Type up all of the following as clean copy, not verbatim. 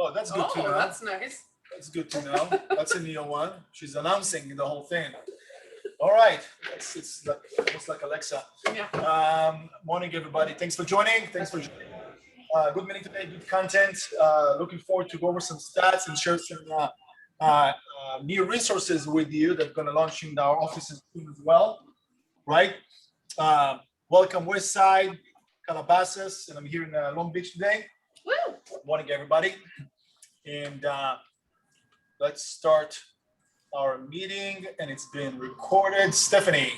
Oh, that's good to know. That's nice. That's good to know. That's a new one. She's announcing the whole thing. All right. It's like, almost like Alexa. Yeah. Morning, everybody. Thanks for joining. Thanks for joining. Good meeting today. Good content. Looking forward to go over some stats and share some new resources with you that are going to launch in our offices soon as well. Right. Welcome, West Side, Calabasas, and I'm here in Long Beach today. Woo! Morning, everybody. And let's start our meeting, and it's been recorded. Stephanie.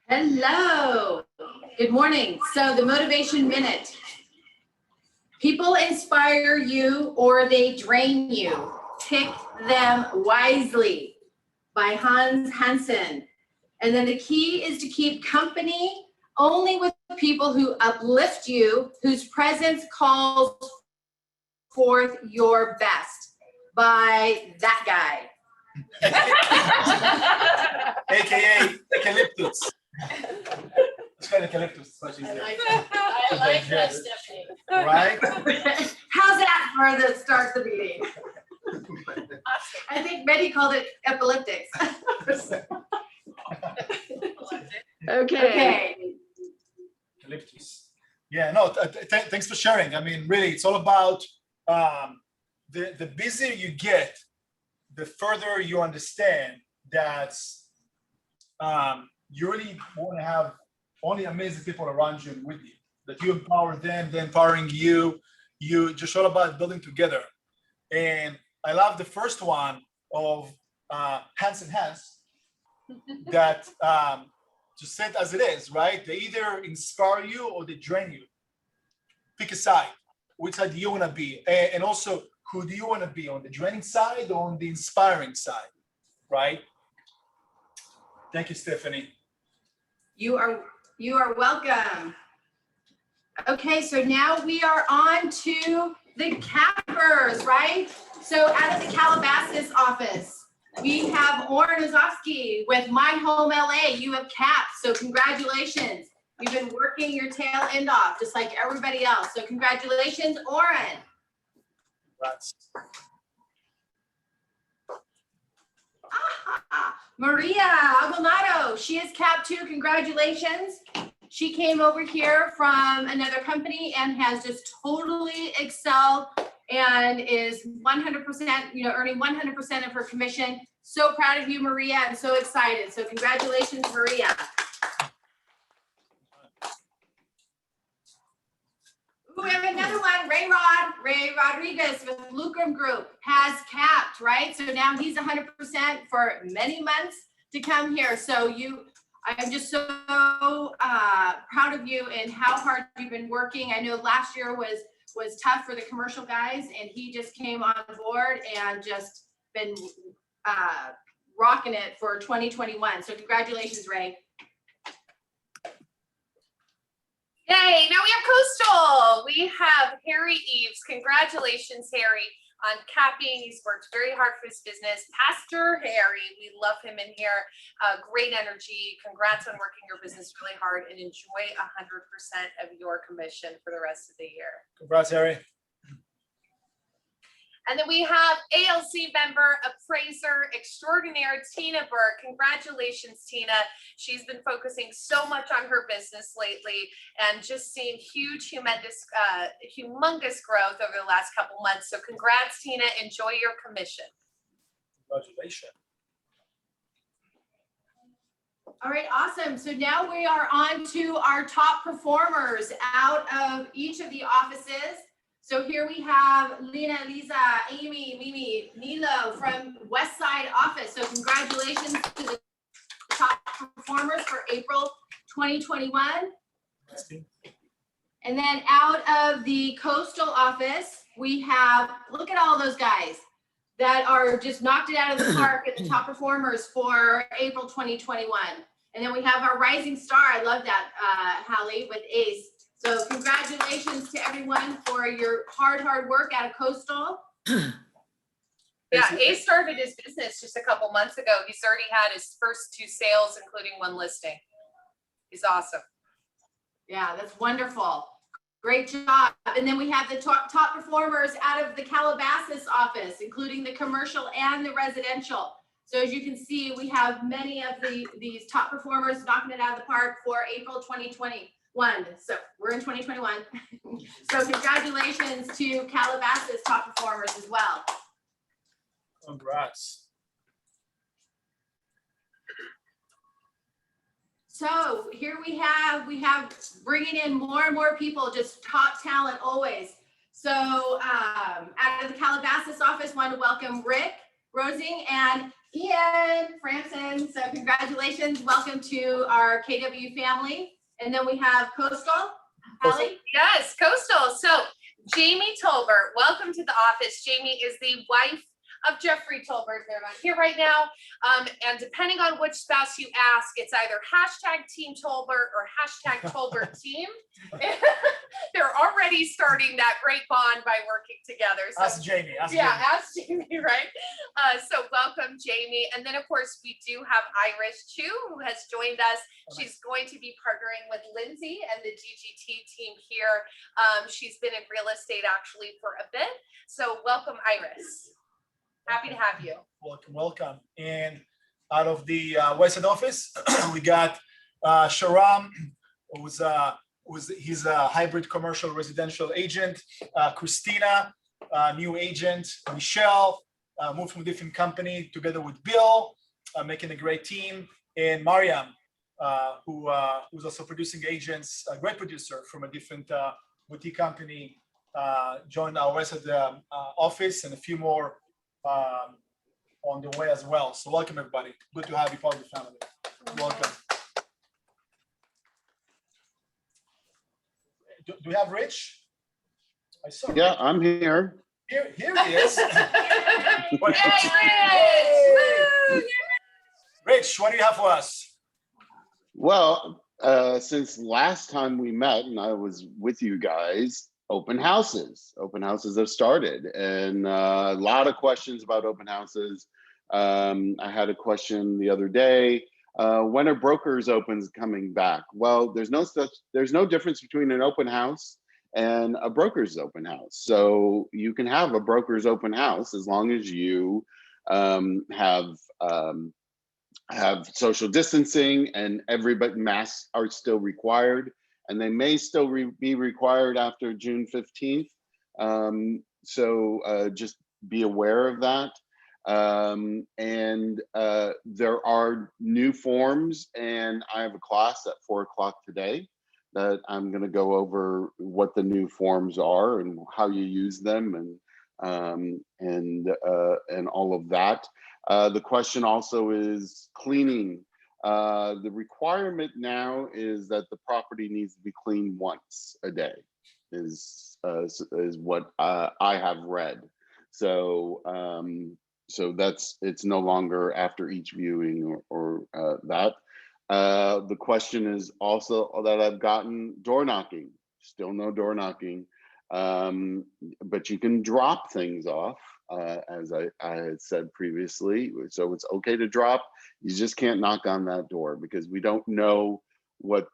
Hello. Good morning. So the Motivation Minute. People inspire you or they drain you. Pick them wisely. By Hans Hansen. And then the key is to keep company only with people who uplift you, whose presence calls forth your best. By that guy. AKA Eucalyptus. It's kind of Eucalyptus. I like that, Stephanie. Right? How's that for the start of the meeting? I think Meny called it epileptics. Okay. Eucalyptus. Yeah, no, thanks for sharing. I mean, really, it's all about the busier you get, the further you understand that you really want to have only amazing people around you and with you, that you empower them, they're empowering you. You just all about building together. And I love the first one of Hans and Hans, that just say it as it is, right? They either inspire you or they drain you. Pick a side. Which side do you want to be? And also, who do you want to be, on the draining side or on the inspiring side, right? Thank you, Stephanie. You are welcome. Okay, so now we are on to the cappers, right? So out of the Calabasas office, we have Oren Ozofsky with My Home LA. You have capped, so congratulations. You've been working your tail end off, just like everybody else. So congratulations, Oren. That's Maria Agonado, she is capped too. Congratulations. She came over here from another company and has just totally excelled and is 100%, earning 100% of her commission. So proud of you, Maria. I'm so excited. So congratulations, Maria. Ooh, we have another one, Ray Rodriguez with Lucrum Group has capped, right? So now he's 100% for many months to come here. So I'm just so proud of you and how hard you've been working. I know last year was tough for the commercial guys, and he just came on board and just been rocking it for 2021. So congratulations, Ray. Yay, now we have Coastal. We have Harry Eves. Congratulations, Harry, on capping. He's worked very hard for his business. Pastor Harry, we love him in here. Great energy. Congrats on working your business really hard, and enjoy 100% of your commission for the rest of the year. congrats, Harry. And then we have ALC member, appraiser extraordinaire, Tina Burke. Congratulations, Tina. She's been focusing so much on her business lately and just seen huge, humongous growth over the last couple months. So congrats, Tina. Enjoy your commission. Congratulations. All right, awesome. So now we are on to our top performers out of each of the offices. So here we have Lena, Lisa, Amy, Mimi, Nilo from West Side office. So congratulations to the top performers for April 2021. And then out of the Coastal office, we have, look at all those guys that are just knocked it out of the park at the top performers for April 2021. And then we have our rising star. I love that, Halley, with Ace. So congratulations to everyone for your hard work out of Coastal. Yeah, Ace started his business just a couple months ago. He's already had his first 2 sales, including 1 listing. He's awesome. Yeah, that's wonderful. Great job. And then we have the top performers out of the Calabasas office, including the commercial and the residential. So as you can see, we have many of these top performers knocking it out of the park for April 2021. So we're in 2021. So congratulations to Calabasas top performers as well. Congrats. So here we have bringing in more and more people, just top talent always. So out of the Calabasas office, want to welcome Rick Rosing and Ian Franson. So congratulations, welcome to our KW family. And then we have Coastal, Halley. Yes, Coastal. So Jamie Tolbert, welcome to the office. Jamie is the wife of Jeffrey Tolbert. They're not here right now. And depending on which spouse you ask, it's either hashtag Team Tolbert or hashtag Tolbert Team. They're already starting that great bond by working together. So, Ask Jamie. Ask Jamie, right? So welcome, Jamie. And then, of course, we do have Iris Chu, who has joined us. She's going to be partnering with Lindsay and the GGT team here. She's been in real estate actually for a bit. So welcome, Iris. Happy to have you. Welcome, welcome. And out of the West End office, we got Sharam, he's a hybrid commercial residential agent. Christina, new agent. Michelle, moved from a different company together with Bill, making a great team. And Mariam, who's also producing agents, a great producer from a different boutique company, joined our West End office, and a few more on the way as well. So welcome, everybody. Good to have you part of the family. Welcome. Do we have Rich? I saw Yeah, Rich. I'm here. Here he is. Hey, Rich! Woo! Rich, what do you have for us? Well, since last time we met and I was with you guys, open houses have started, and a lot of questions about open houses. I had a question the other day. When are brokers opens coming back? Well, there's no difference between an open house and a broker's open house. So you can have a broker's open house as long as you have social distancing, and everybody masks are still required, and they may still be required after June 15th. So just be aware of that. There are new forms, and I have a class at 4 o'clock today that I'm going to go over what the new forms are and how you use them, and all of that. The question also is cleaning. The requirement now is that the property needs to be cleaned once a day, is what I have read. So it's no longer after each viewing or that. The question is also that I've gotten door knocking. Still no door knocking, but you can drop things off. As I had said previously, so it's okay to drop. You just can't knock on that door, because we don't know what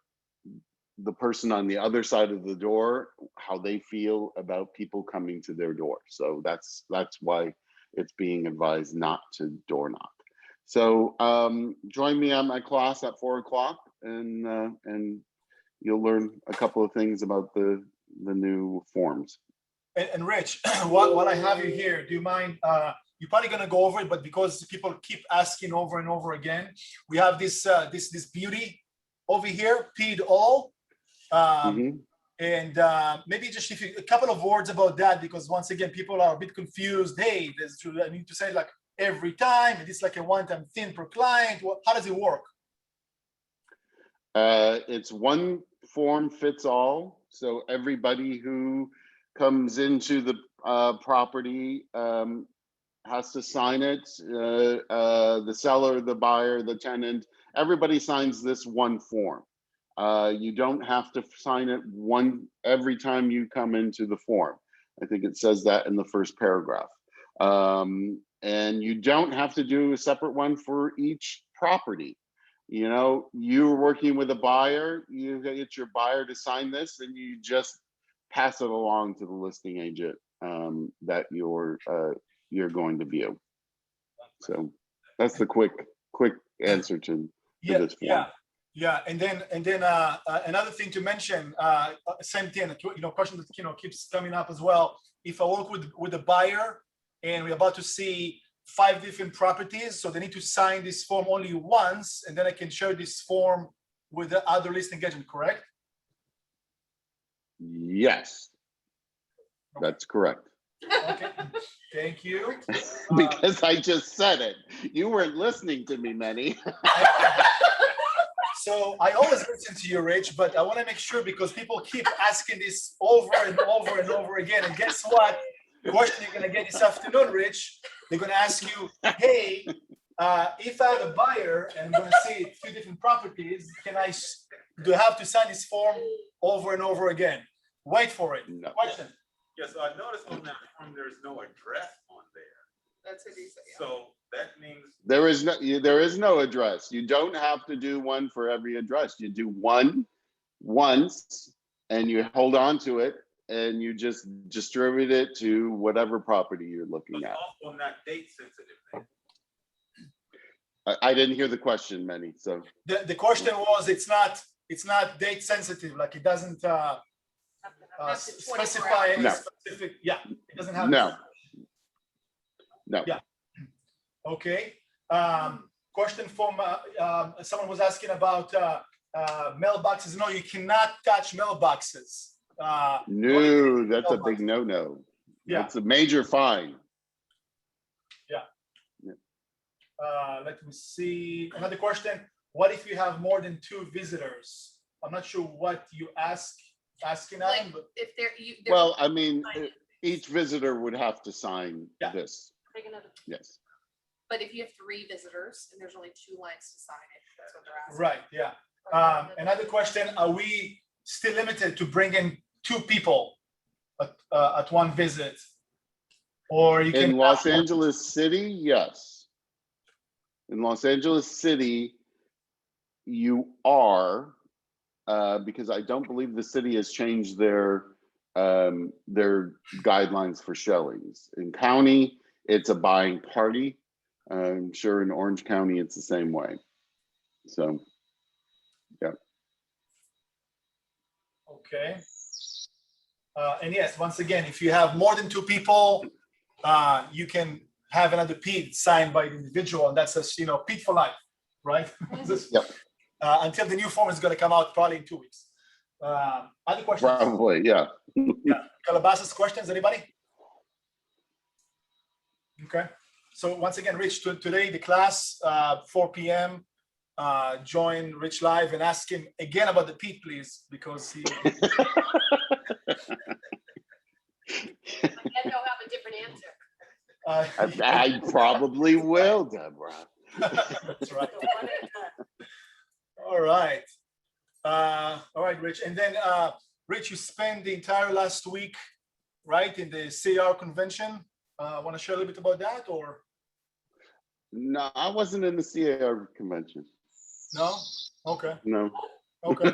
the person on the other side of the door, how they feel about people coming to their door. So that's why it's being advised not to door knock. So join me on my class at 4 o'clock, and you'll learn a couple of things about the new forms. And Rich, while I have you here, do you mind? You're probably going to go over it, but because people keep asking over and over again, we have this beauty over here, peed all, and maybe just if you, a couple of words about that, because once again, people are a bit confused. Hey, I need to say like every time, and it's like a one-time thing per client. How does it work? It's one form fits all, so everybody who comes into the property has to sign it. The seller, the buyer, the tenant, everybody signs this one form. You don't have to sign it every time you come into the form. I think it says that in the first paragraph. And you don't have to do a separate one for each property. You know, you're working with a buyer, you get your buyer to sign this, and you just pass it along to the listing agent that you're going to view. So that's the quick answer to this form. Yeah, and then another thing to mention, same thing, question that keeps coming up as well. If I work with a buyer and we're about to see 5 different properties, so they need to sign this form only once, and then I can share this form with the other listing agent, correct? Yes, that's correct. Okay, thank you. Because I just said it. You weren't listening to me, Meny. So I always listen to you, Rich, but I want to make sure because people keep asking this over and over and over again. And guess what? The question you're going to get this afternoon, Rich, they're going to ask you, hey, if I have a buyer and I'm going to see 2 different properties, do I have to sign this form over and over again? Wait for it. No. Question. Yes, I noticed on that form, there's no address on there. That's what he said. Yeah. So that means, There is no address. You don't have to do one for every address. You do one once and you hold on to it and you just distribute it to whatever property you're looking but at. also not date sensitive then. I didn't hear the question, Meny. So The question was, it's not date sensitive, like it doesn't That's the 24 specify any No. specific, it doesn't have. no. Yeah. Okay. Question from someone was asking about mailboxes. No, you cannot touch mailboxes. No, that's a big no-no. Yeah. That's a major fine. Let me see. Another question. What if you have more than 2 visitors? I'm not sure what you asking Like on, but if they're Well, I mean, each visitor would have to sign Yeah. this. Take another. Yes. But if you have 3 visitors and there's only 2 lines to sign it, that's what they're asking. right, yeah. Another question, are we still limited to bringing 2 people at one visit? Or you can. In Los Angeles City, yes. In Los Angeles City, you are, because I don't believe the city has changed their guidelines for showings. In county, it's a buying party. I'm sure in Orange County, it's the same way. So, yeah. Okay. And yes, once again, if you have more than 2 people, you can have another PED signed by the individual, and that's a PED for life, right? Yep. Until the new form is going to come out probably in 2 weeks. Other questions? Probably, yeah. Calabasas questions, anybody? Okay. So once again, Rich, today the class, 4 p.m. Join Rich live and ask him again about the PED, please, because he. And they'll have a different answer. I probably will, Deborah. That's right. All right. All right, Rich. And then, Rich, you spent the entire last week, right, in the CR convention. Want to share a little bit about that, or? No, I wasn't in the CAR convention. No? Okay. No. Okay.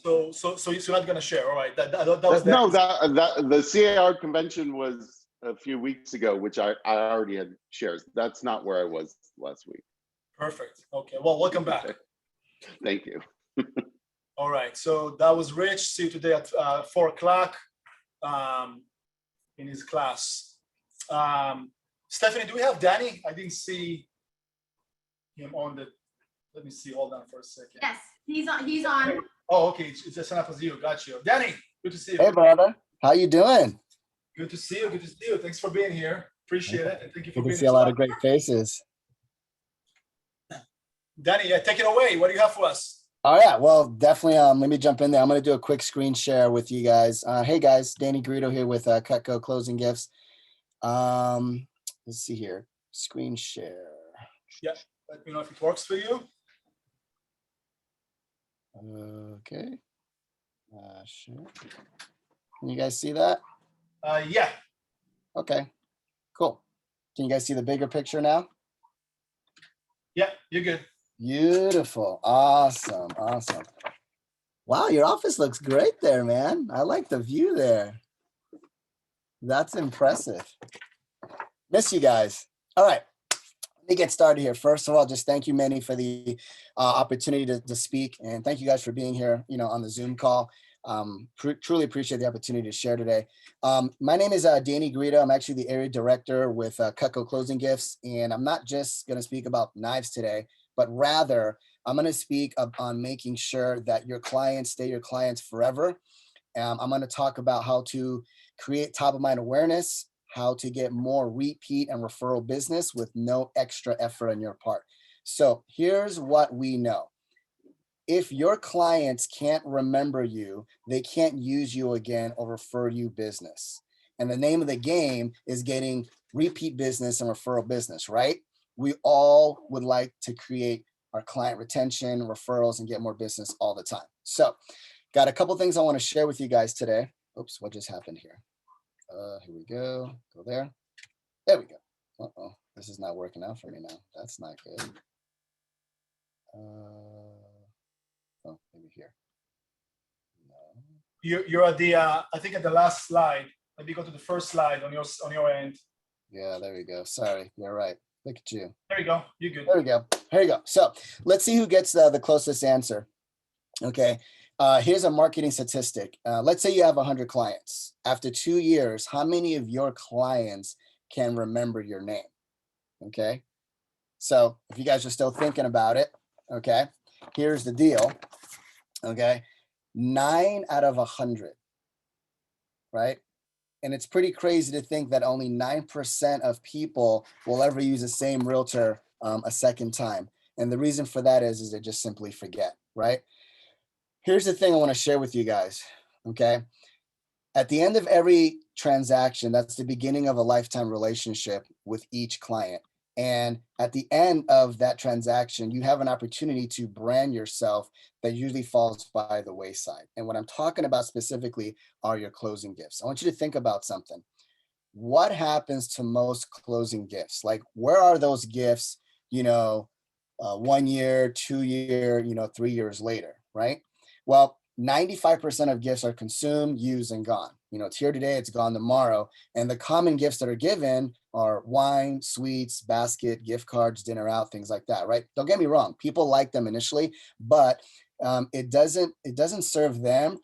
So you're not going to share. All right. That was No, the CAR convention was a few weeks ago, which I already had shares. That's not where I was last week. Perfect. Okay. Well, welcome back. Thank you. All right. So that was Rich. See you today at 4 o'clock in his class. Stephanie, do we have Danny? I didn't see him on the. Let me see. Hold on for a second. Yes, he's on. Oh, okay. It's just enough as you. Got you. Danny, good to see you. Hey, brother. How you doing? Good to see you. Good to see you. Thanks for being here. Appreciate it. And thank you for Good to being see a lot of great faces. Danny, yeah, take it away. What do you have for us? All right. Well, definitely. Let me jump in there. I'm going to do a quick screen share with you guys. Hey, guys. Danny Greedo here with Cutco Closing Gifts. Let's see here. Screen share. Yeah. Let me know if it works for you. Okay. Sure. Can you guys see that? Yeah. Okay. Cool. Can you guys see the bigger picture now? Yeah, you're good. Beautiful. Awesome. Awesome. Wow, your office looks great there, man. I like the view there. That's impressive. Miss you guys. All right. Let me get started here. First of all, just thank you, Meny, for the opportunity to speak, and thank you guys for being here, on the Zoom call. Truly appreciate the opportunity to share today. My name is Danny Guido. I'm actually the area director with Cutco Closing Gifts, and I'm not just going to speak about knives today, but rather I'm going to speak on making sure that your clients stay your clients forever. I'm going to talk about how to create top of mind awareness, how to get more repeat and referral business with no extra effort on your part. So here's what we know. If your clients can't remember you, they can't use you again or refer you business. And the name of the game is getting repeat business and referral business, right? We all would like to create our client retention, referrals, and get more business all the time. So got a couple things I want to share with you guys today. Oops, what just happened here? Here we go. Go there. There we go. Uh-oh, this is not working out for me now. That's not good. Oh, maybe here. No. You're at the I think at the last slide. Let me go to the first slide on your end. Yeah, there we go. Sorry, you're right. Look at you. There you go. You're good. There we go. Here you go. So let's see who gets the closest answer. Okay. Here's a marketing statistic. Let's say you have 100 clients. After 2 years, how many of your clients can remember your name? Okay. So if you guys are still thinking about it, okay, here's the deal. Okay. 9 out of 100, right? And it's pretty crazy to think that only 9% of people will ever use the same realtor a second time. And the reason for that is they just simply forget, right? Here's the thing I want to share with you guys, okay? At the end of every transaction, that's the beginning of a lifetime relationship with each client. And at the end of that transaction, you have an opportunity to brand yourself that usually falls by the wayside. And what I'm talking about specifically are your closing gifts. I want you to think about something. What happens to most closing gifts? Like, where are those gifts, 1 year, 2 year, 3 years later, right? Well, 95% of gifts are consumed, used, and gone. It's here today, it's gone tomorrow. And the common gifts that are given are wine, sweets, basket, gift cards, dinner out, things like that, right? Don't get me wrong, people like them initially, but it doesn't serve them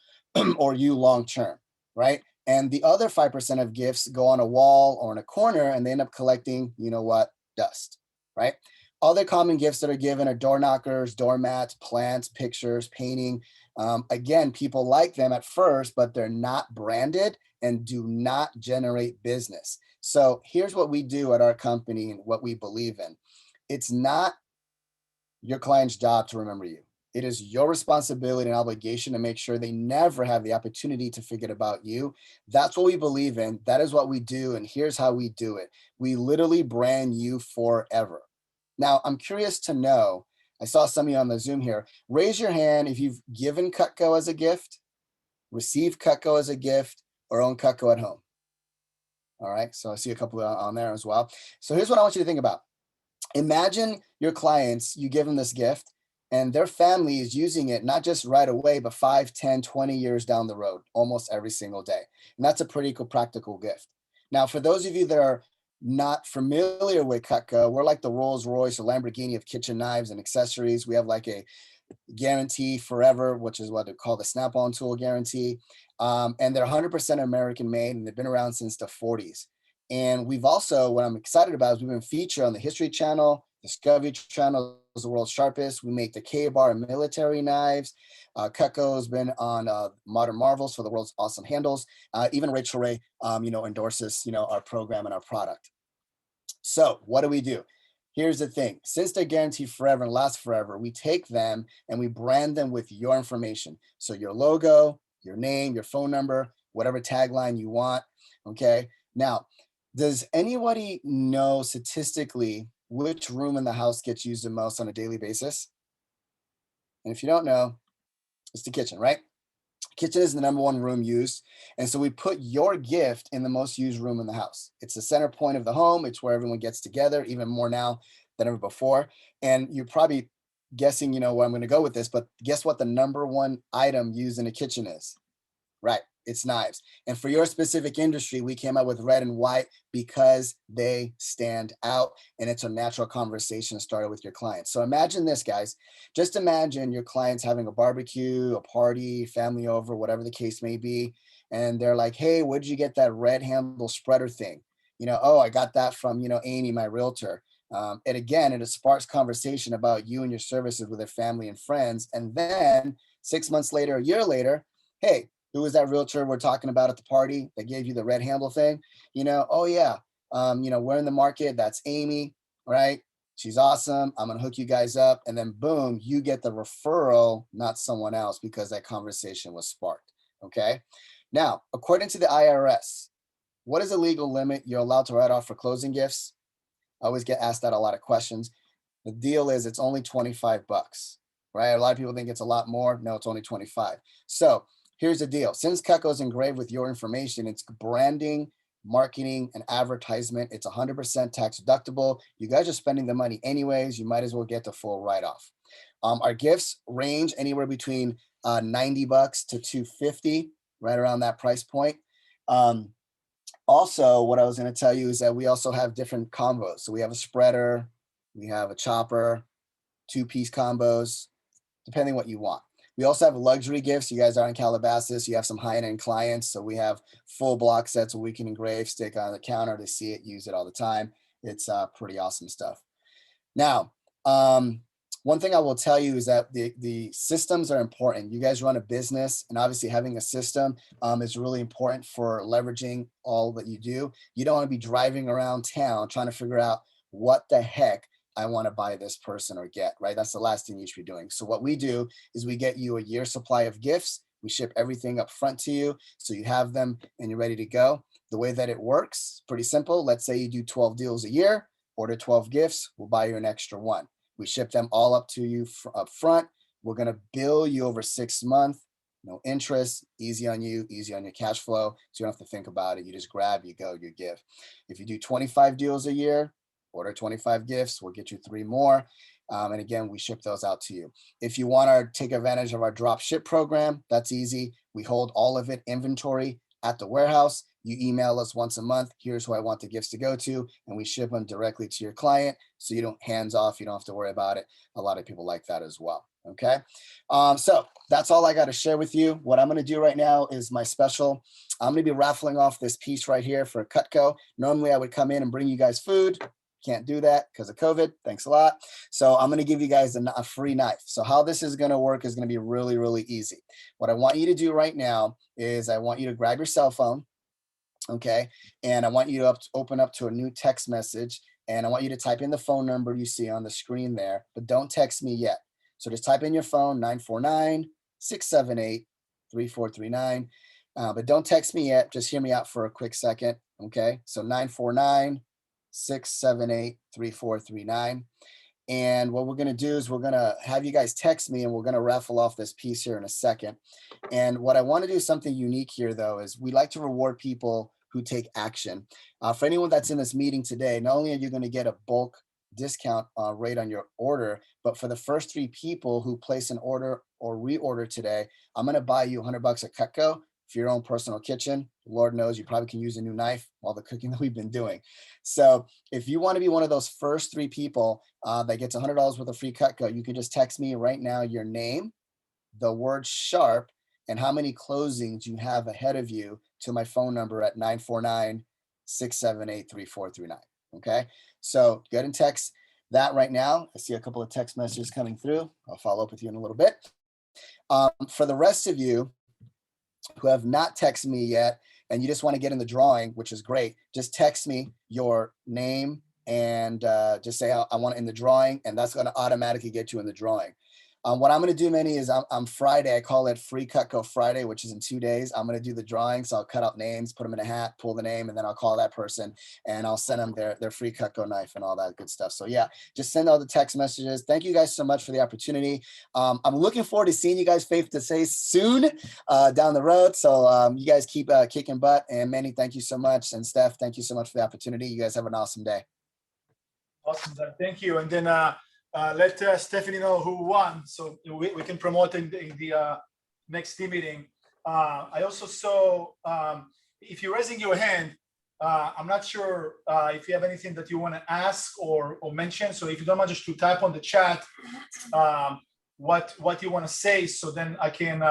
or you long term, right? And the other 5% of gifts go on a wall or in a corner, and they end up collecting, dust, right? Other common gifts that are given are door knockers, doormats, plants, pictures, painting. Again, people like them at first, but they're not branded and do not generate business. So here's what we do at our company and what we believe in. It's not your client's job to remember you. It is your responsibility and obligation to make sure they never have the opportunity to forget about you. That's what we believe in. That is what we do. And here's how we do it. We literally brand you forever. Now, I'm curious to know, I saw some of you on the Zoom here. Raise your hand if you've given Cutco as a gift, received Cutco as a gift, or own Cutco at home. All right, so I see a couple on there as well. So here's what I want you to think about. Imagine your clients, you give them this gift, and their family is using it not just right away, but 5, 10, 20 years down the road, almost every single day. And that's a pretty cool practical gift. Now, for those of you that are not familiar with Cutco, we're like the Rolls Royce or Lamborghini of kitchen knives and accessories. We have like a guarantee forever, which is what they call the snap-on tool guarantee. And they're 100% American made, and they've been around since the 40s. And we've also, what I'm excited about is we've been featured on the History Channel, Discovery Channel, the world's sharpest. We make the K-bar and military knives. Cutco has been on Modern Marvels for the world's awesome handles. Even Rachel Ray, endorses, our program and our product. So what do? Here's the thing. Since they're guaranteed forever and last forever, we take them and we brand them with your information. So your logo, your name, your phone number, whatever tagline you want. Okay. Now, does anybody know statistically which room in the house gets used the most on a daily basis? And if you don't know, it's the kitchen, right? Kitchen is the #1 room used. And so we put your gift in the most used room in the house. It's the center point of the home. It's where everyone gets together, even more now than ever before. And you probably guessing, where I'm going to go with this, but guess what the number one item used in a kitchen is? Right, it's knives. And for your specific industry, we came up with red and white because they stand out, and it's a natural conversation started with your clients. So imagine this, guys. Just imagine your clients having a barbecue, a party, family over, whatever the case may be, and they're like, hey, where'd you get that red handle spreader thing? Oh, I got that from, Amy, my realtor. And again, it sparks conversation about you and your services with their family and friends. And then 6 months later, a year later, hey, who was that realtor we're talking about at the party that gave you the red handle thing? Oh yeah, we're in the market. That's Amy, right? She's awesome. I'm gonna hook you guys up. And then boom, you get the referral, not someone else, because that conversation was sparked, okay? Now, according to the IRS, what is the legal limit you're allowed to write off for closing gifts? I always get asked that a lot of questions. The deal is it's only 25 bucks, right? A lot of people think it's a lot more. No, it's only 25. So here's the deal. Since Cutco's engraved with your information, it's branding, marketing, and advertisement. It's 100% tax deductible. You guys are spending the money anyways. You might as well get the full write-off. Our gifts range anywhere between 90 bucks to 250, right around that price point. Also, what I was going to tell you is that we also have different combos. So we have a spreader, we have a chopper, 2-piece combos, depending what you want. We also have luxury gifts. You guys are in Calabasas. You have some high-end clients. So we have full block sets where we can engrave, stick on the counter. They see it, use it all the time. It's pretty awesome stuff. Now, one thing I will tell you is that the systems are important. You guys run a business, and obviously having a system is really important for leveraging all that you do. You don't want to be driving around town trying to figure out what the heck I want to buy this person or get, right? That's the last thing you should be doing. So what we do is we get you a year supply of gifts. We ship everything up front to you, so you have them and you're ready to go. The way that it works, pretty simple. Let's say you do 12 deals a year, order 12 gifts, we'll buy you an extra one. We ship them all up to you up front. We're going to bill you over 6 months, no interest, easy on you, easy on your cash flow. So you don't have to think about it. You just grab, you go, you give. If you do 25 deals a year, order 25 gifts, we'll get you 3 more. And again, we ship those out to you. If you want to take advantage of our drop ship program, that's easy. We hold all of it inventory at the warehouse. You email us once a month. Here's who I want the gifts to go to, and we ship them directly to your client. So you don't hands off. You don't have to worry about it. A lot of people like that as well. Okay. So that's all I got to share with you. What I'm going to do right now is my special. I'm going to be raffling off this piece right here for Cutco. Normally I would come in and bring you guys food. Can't do that because of COVID. Thanks a lot. So I'm going to give you guys a free knife. So how this is going to work is going to be really, really easy. What I want you to do right now is I want you to grab your cell phone. Okay. And I want you to open up to a new text message, and I want you to type in the phone number you see on the screen there, but don't text me yet. So just type in your phone, 949-678-3439. But don't text me yet. Just hear me out for a quick second. Okay. So 949-678-3439. And what we're going to do is we're going to have you guys text me, and we're going to raffle off this piece here in a second. And what I want to do is something unique here, though, is we like to reward people who take action. For anyone that's in this meeting today, not only are you going to get a bulk discount rate on your order, but for the first 3 people who place an order or reorder today, I'm going to buy you $100 at Cutco for your own personal kitchen. Lord knows you probably can use a new knife, all the cooking that we've been doing. So if you want to be one of those first 3 people that gets $100 worth of free Cutco, you can just text me right now your name, the word sharp, and how many closings you have ahead of you to my phone number at 949-678-3439. Okay, so go ahead and text that right now. I see a couple of text messages coming through. I'll follow up with you in a little bit. For the rest of you who have not texted me yet and you just want to get in the drawing, which is great, just text me your name and just say I want it in the drawing, and that's going to automatically get you in the drawing. What I'm going to do, Meny, is on Friday, I call it Free Cutco Friday, which is in 2 days. I'm going to do the drawing. So I'll cut out names, put them in a hat, pull the name, and then I'll call that person and I'll send them their free Cutco knife and all that good stuff. So yeah, just send all the text messages. Thank you guys so much for the opportunity. I'm looking forward to seeing you guys face to face soon down the road. So you guys keep kicking butt. And Meny, thank you so much. And Steph, thank you so much for the opportunity. You guys have an awesome day. Awesome, Zach. Thank you. And then let Stephanie know who won, so we can promote in the next team meeting. I also saw, if you're raising your hand, I'm not sure if you have anything that you want to ask or mention. So if you don't mind, just to type on the chat what you want to say, so then I can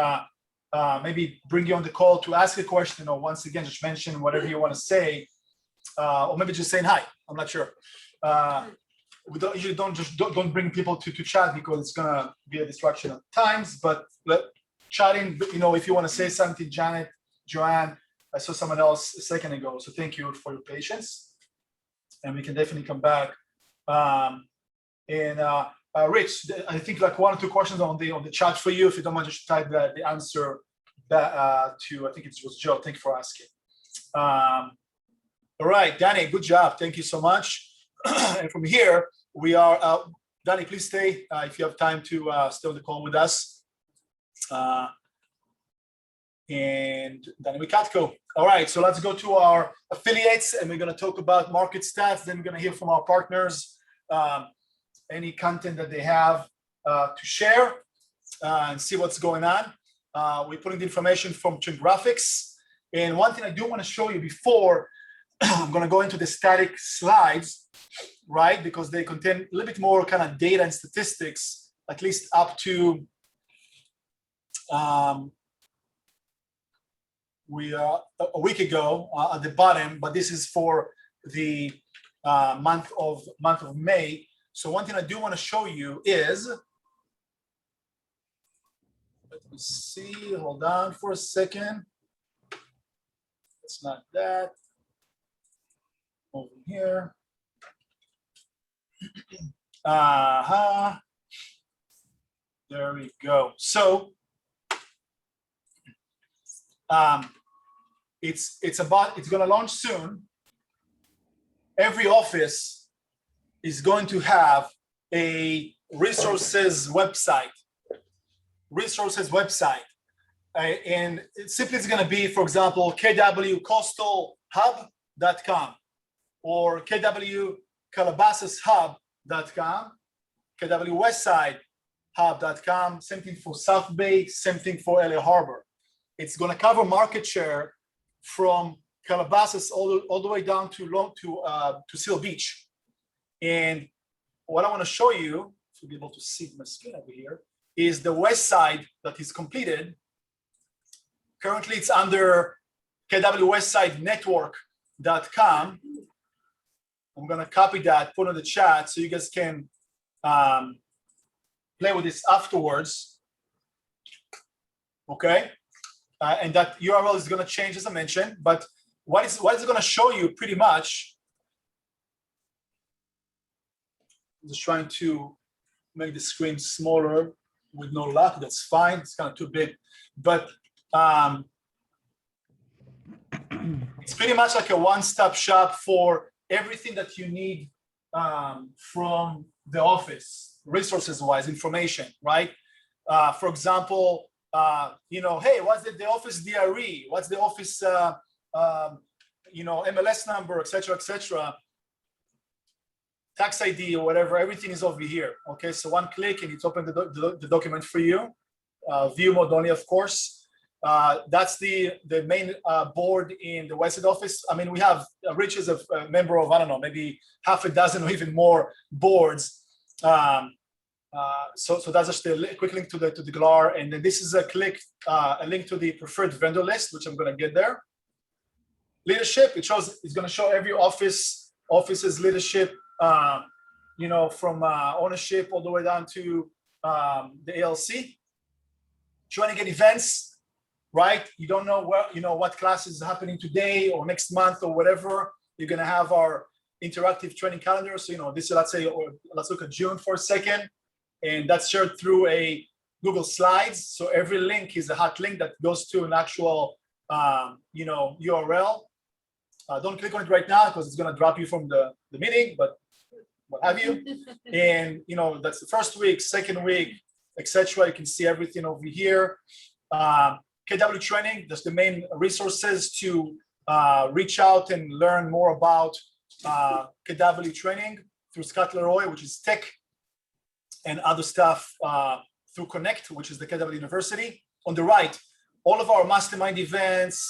maybe bring you on the call to ask a question, or once again just mention whatever you want to say, or maybe just saying hi. I'm not sure. We usually don't bring people to chat because it's gonna be a distraction at times. But chatting, if you want to say something, Janet, Joanne. I saw someone else a second ago, so thank you for your patience, and we can definitely come back. Rich, I think like 1 or 2 questions on the chat for you. If you don't mind, just type the answer that, to, I think it was Joe. Thank you for asking. All right, Danny, good job. Thank you so much. And from here, we are, Danny, please stay if you have time to stay on the call with us. And Danny Mikatko. All right, so let's go to our affiliates, and we're going to talk about market stats. Then we're going to hear from our partners, any content that they have to share, and see what's going on. We're putting the information from Trend Graphics. And one thing I do want to show you before I'm going to go into the static slides, right? Because they contain a little bit more kind of data and statistics, at least up to we are a week ago at the bottom, but this is for the month of May. So one thing I do want to show you is, let me see, hold on for a second. It's not that. Over here. There we go. So it's going to launch soon. Every office is going to have a resources website. And it simply is going to be, for example, kwcoastalhub.com or kwcalabasashub.com, kwwestsidehub.com, same thing for South Bay, same thing for LA Harbor. It's going to cover market share from Calabasas all the way down to Seal Beach. And what I want to show you, to be able to see my screen over here, is the west side that is completed. Currently, it's under kwwestsidenetwork.com. I'm going to copy that, put it in the chat so you guys can play with this afterwards. Okay. And that URL is going to change, as I mentioned. But what is it going to show you pretty much? I'm just trying to make the screen smaller with no luck. That's fine. It's kind of too big. But it's pretty much like a one-stop shop for everything that you need from the office, resources-wise, information, right? For example, hey, what's the office DRE? What's the office, MLS number, et cetera, tax ID or whatever, everything is over here. Okay, so one click and it's opened the document for you. View mode only, of course. That's the main board in the Westside office. I mean, we have Rich is a member of, I don't know, maybe half a dozen or even more boards. So that's just a quick link to the GLAR, and then this is a link to the preferred vendor list, which I'm going to get there. Leadership, it's going to show every office's leadership, from ownership all the way down to the ALC. Trying to get events, right? You don't know what class is happening today or next month or whatever. You're going to have our interactive training calendar. So this, let's look at June for a second. And that's shared through a Google Slides. So every link is a hot link that goes to an actual, URL. Don't click on it right now because it's going to drop you from the meeting, but what have you. And, that's the first week, second week, etc. You can see everything over here. KW training, that's the main resources to reach out and learn more about KW training through Scott Leroy, which is tech. and other stuff through Connect, which is the KW University. On the right, all of our mastermind events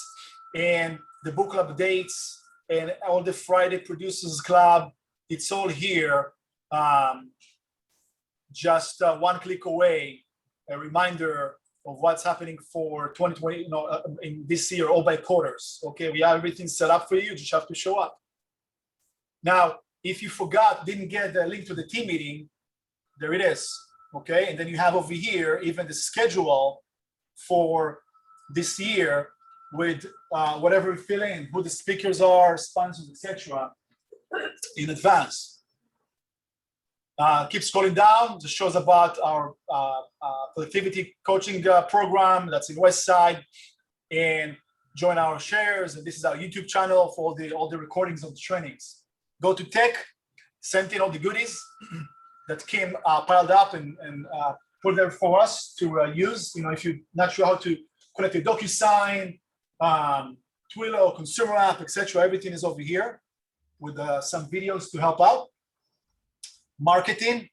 and the book club dates and all the Friday Producers Club, it's all here. Just one click away, a reminder of what's happening for 2020, in this year, all by quarters. Okay, we have everything set up for you, you just have to show up. Now, if you forgot, didn't get the link to the team meeting, there it is. Okay, and then you have over here even the schedule for this year with whatever we fill in, who the speakers are, sponsors, etc. in advance. Keep scrolling down, just shows about our productivity coaching program that's in West Side, and join our shares. And this is our YouTube channel for all the recordings of the trainings. Go to tech, send in all the goodies that Kim piled up and put there for us to use. If you're not sure how to connect a DocuSign, Twilio, consumer app, etc., everything is over here with some videos to help out. Marketing.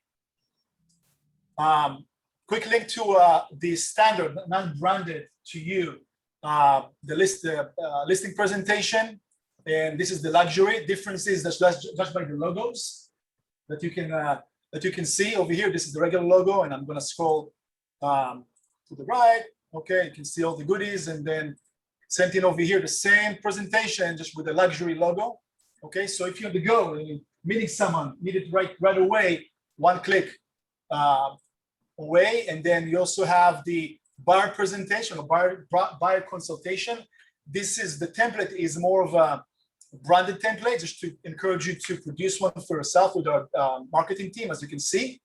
Quick link to the standard, non-branded to you, the listing presentation, and this is the luxury. Difference is that's just by the logos that you can see over here. This is the regular logo, and I'm going to scroll to the right. Okay, you can see all the goodies, and then sent in over here the same presentation just with the luxury logo. Okay, so if you have to go and you're meeting someone, need it right away, one click away. And then you also have the buyer presentation or buyer consultation. This is the template is more of a branded template, just to encourage you to produce one for yourself with our marketing team, as you can see.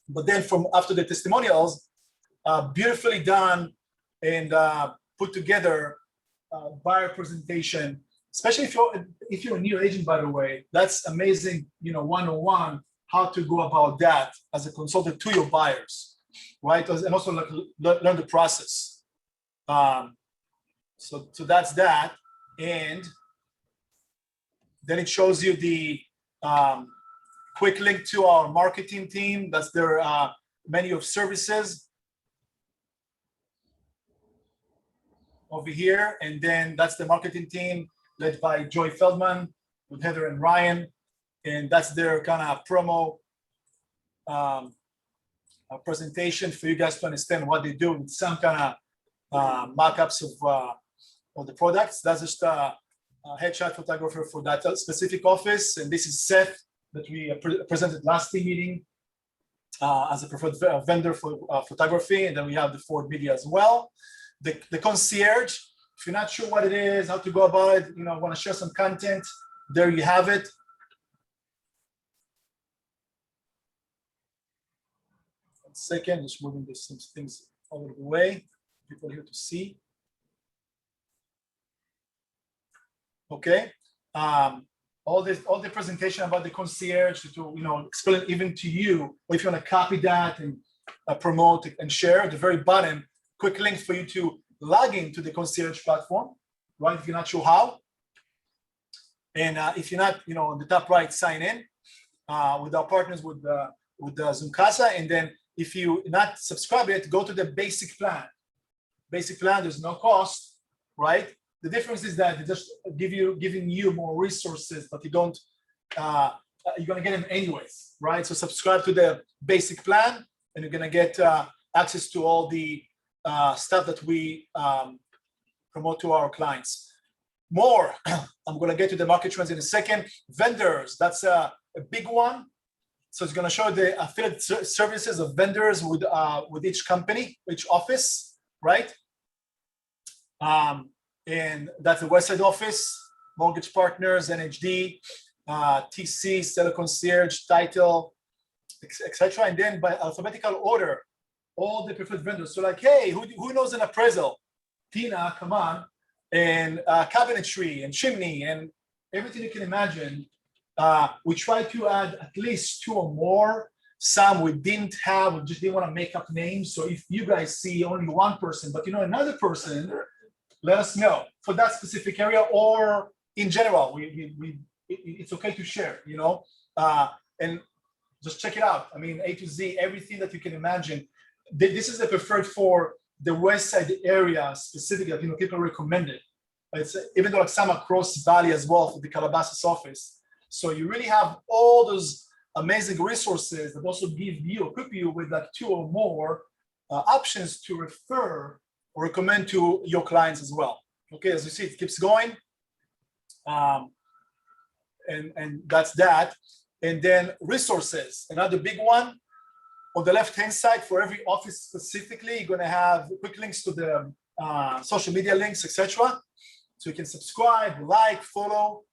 But then from after the testimonials, beautifully done and put together buyer presentation. Especially if you're a new agent, by the way, that's amazing. 101 how to go about that as a consultant to your buyers, right? And also learn the process. So that's that, and then it shows you the quick link to our marketing team. That's their menu of services over here, and then that's the marketing team led by Joy Feldman with Heather and Ryan, and that's their kind of promo presentation for you guys to understand what they do with some kind of mock-ups of the products. That's just a headshot photographer for that specific office, and this is Seth that we presented last team meeting as a preferred vendor for photography, and then we have the Ford Media as well. The concierge. If you're not sure what it is, how to go about it, want to share some content, there you have it. One second, just moving some things out of the way, people here to see. Okay, all the presentation about the concierge to explain even to you, or if you want to copy that and promote it and share. At the very bottom, quick link for you to log into the concierge platform, right? If you're not sure how, and if you're not, on the top right, sign in with our partners with Zoom Casa, and then if you not subscribe yet, go to the basic plan. Basic plan, there's no cost, right? The difference is that they just giving you more resources, but you don't. You're gonna get them anyways, right? So subscribe to the basic plan, and you're gonna get access to all the stuff that we promote to our clients. More, I'm going to get to the market trends in a second. Vendors, that's a big one. So it's going to show the affiliate services of vendors with each company, each office, right? And that's the West Side office, Mortgage Partners, NHD, TC, Seller Concierge, Title, etc. And then by alphabetical order, all the preferred vendors. So like, hey, who knows an appraisal? Tina, come on, and cabinetry and chimney and everything you can imagine. We try to add at least 2 or more. Some we didn't have, we just didn't want to make up names. So if you guys see only one person, but another person, let us know for that specific area or in general. It's okay to share, and just check it out. I mean, A to Z, everything that you can imagine. This is the preferred for the West Side area specifically. You know, people recommend it. It's even though like some across Valley as well for the Calabasas office. So you really have all those amazing resources that also give you, equip you with like 2 or more options to refer or recommend to your clients as well. Okay, as you see, it keeps going. And that's that. And then resources, another big one. On the left-hand side, for every office specifically, you're gonna have quick links to the social media links, etc. So you can subscribe, like, follow.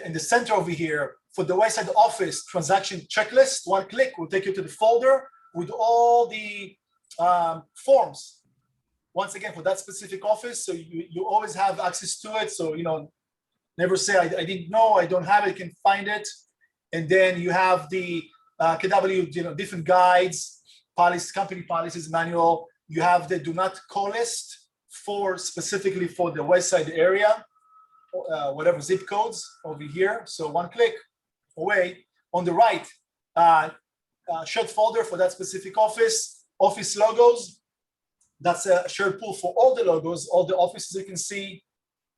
In the center over here, for the West Side office transaction checklist, 1 click will take you to the folder with all the forms. Once again, for that specific office, so you always have access to it. So, you know, never say, I didn't know, I don't have it, you can find it. And then you have the KW, you know, different guides, policies, company policies manual. You have the do not call list for specifically for the West Side area, whatever zip codes over here. So 1 click away. On the right, shared folder for that specific office logos. That's a shared pool for all the logos, all the offices you can see,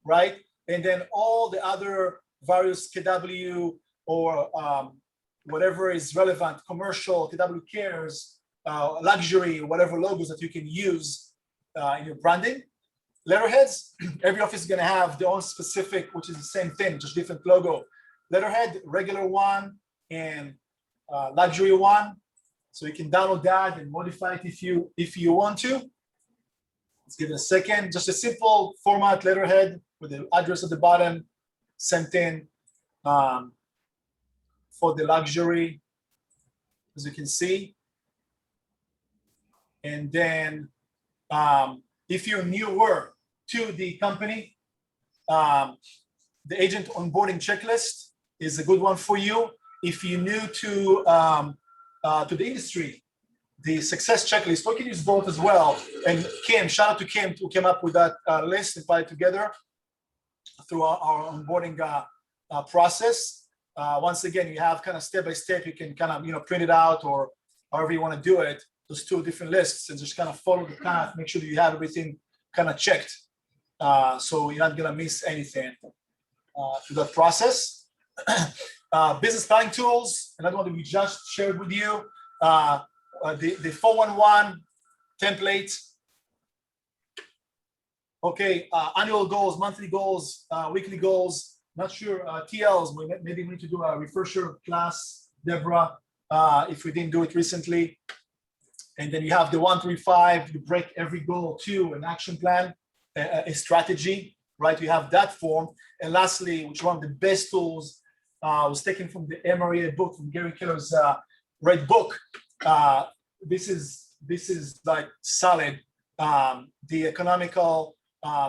right? And then all the other various KW or whatever is relevant, commercial, KW cares, luxury, whatever logos that you can use in your branding. Letterheads, every office is gonna have their own specific, which is the same thing, just different logo. Letterhead, regular one and luxury one. So you can download that and modify it if you want to. Let's give it a second. Just a simple format letterhead with the address at the bottom, sent in for the luxury, as you can see. And then if you're newer to the company, the agent onboarding checklist is a good one for you. If you're new to the industry, the success checklist, we can use both as well. And Kim, shout out to Kim who came up with that list and put it together through our onboarding process. Once again, you have kind of step by step, you can kind of, you know, print it out or however you want to do it, those 2 different lists, and just kind of follow the path, make sure that you have everything kind of checked. So you're not gonna miss anything through that process. Business planning tools, another one that we just shared with you. The 411 template. Okay, annual goals, monthly goals, weekly goals. Not sure, TLs, maybe we need to do a refresher class, Deborah, if we didn't do it recently. And then you have the 135, you break every goal to an action plan, a strategy, right? You have that form. And lastly, which one of the best tools was taken from the MREA book, from Gary Keller's Wright book. This is like solid, the economical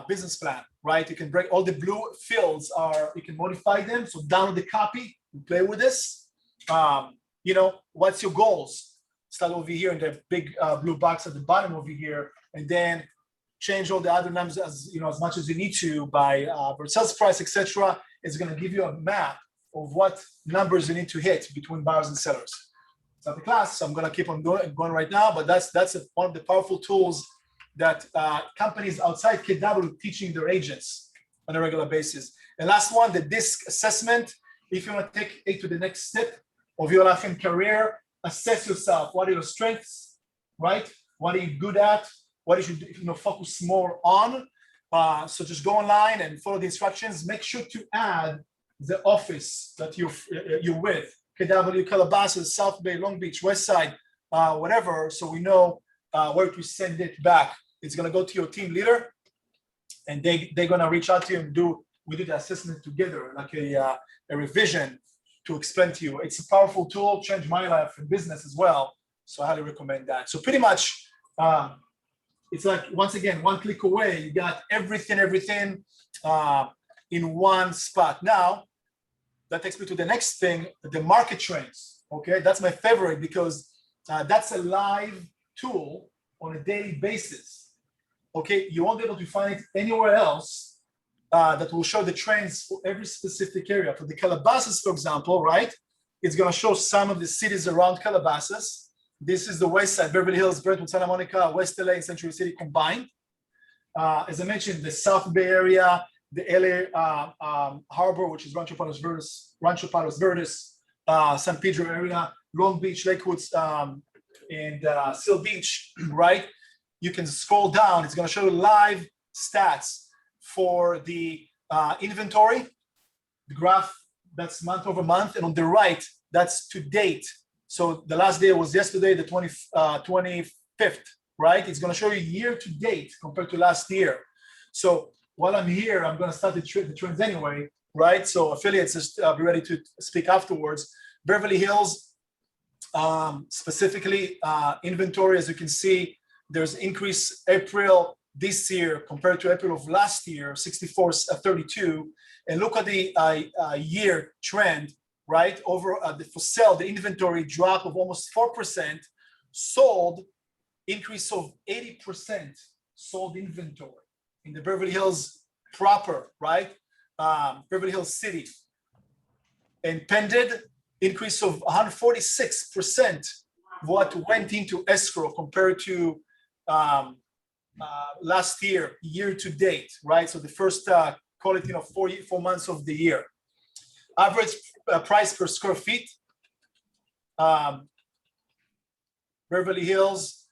business plan, right? You can break all the blue fields you can modify them. So download the copy and play with this. You know, what's your goals? Start over here in the big blue box at the bottom over here, and then change all the other numbers as you know, as much as you need to by sales price, etc. It's going to give you a map of what numbers you need to hit between buyers and sellers. It's not the class, so I'm going to keep on going right now, but that's one of the powerful tools that companies outside KW teaching their agents on a regular basis. And last one, the DISC assessment. If you want to take it to the next step of your life and career, assess yourself. What are your strengths, right? What are you good at? What you should focus more on? So just go online and follow the instructions. Make sure to add the office that you're with. KW, Calabasas, South Bay, Long Beach, West Side, whatever. So we know where to send it back. It's gonna go to your team leader, and they're gonna reach out to you and we do the assessment together, like a revision to explain to you. It's a powerful tool, changed my life in business as well. So I highly recommend that. So pretty much, it's like, once again, 1 click away, you got everything in one spot. Now, that takes me to the next thing, the market trends. Okay, that's my favorite because that's a live tool on a daily basis. Okay, you won't be able to find it anywhere else that will show the trends for every specific area. For the Calabasas, for example, right? It's going to show some of the cities around Calabasas. This is the west side, Beverly Hills, Brentwood, Santa Monica, West LA, and Century City combined. As I mentioned, the South Bay area, the LA Harbor, which is Rancho Palos Verdes, San Pedro area, Long Beach, Lakewood, and Seal Beach, right? You can scroll down. It's going to show live stats for the inventory, the graph that's month over month, and on the right, that's to date. So the last day was yesterday, the 25th, right? It's going to show you year to date compared to last year. So while I'm here, I'm going to start the trends anyway, right? So affiliates, just be ready to speak afterwards. Beverly Hills, specifically inventory, as you can see, there's increase April this year compared to April of last year, 64.32. And look at the year trend, right? Over for sale, the inventory drop of almost 4%, sold increase of 80% sold inventory in the Beverly Hills proper, right? Beverly Hills City. And pended increase of 146% what went into escrow compared to last year, year to date, right? So the first call it 4 months of the year. Average price per square feet. Beverly Hills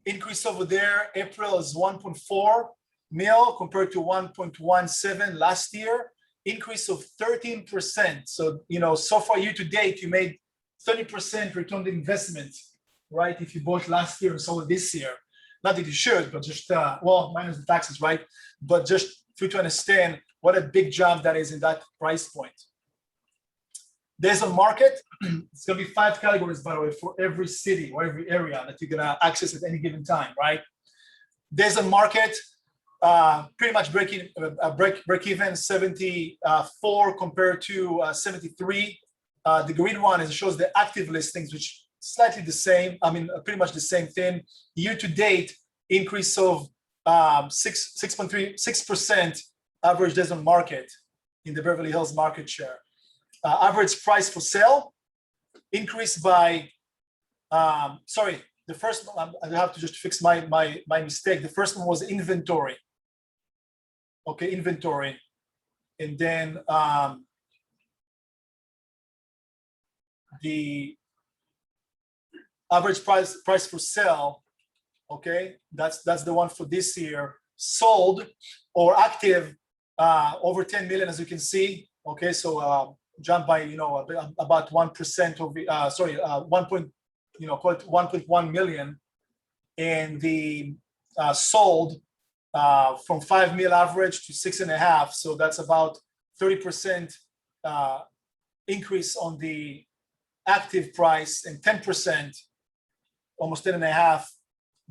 increase over there. April is 1.4 mil compared to 1.17 last year. Increase of 13%. So so far year to date, you made 30% return on investment, right? If you bought last year and sold this year. Not that you should, but just minus the taxes, right? But just for you to understand what a big jump that is in that price point. There's a market. It's going to be 5 categories, by the way, for every city or every area that you're going to access at any given time, right? There's a market, pretty much break even 74 compared to 73. The green one shows the active listings, which slightly the same. I mean, pretty much the same thing. Year to date, increase of 6% average days on market in the Beverly Hills market share. Average price for sale increased by, the first one, I have to just fix my mistake. The first one was inventory. Okay, inventory. And then the average price for sale, okay, that's the one for this year. Sold or active over 10 million, as you can see. Okay, so jump by about 1% of call it 1.1 million, and the sold from 5 mil average to 6.5. So that's about 30% increase on the active price and 10%, almost 10.5,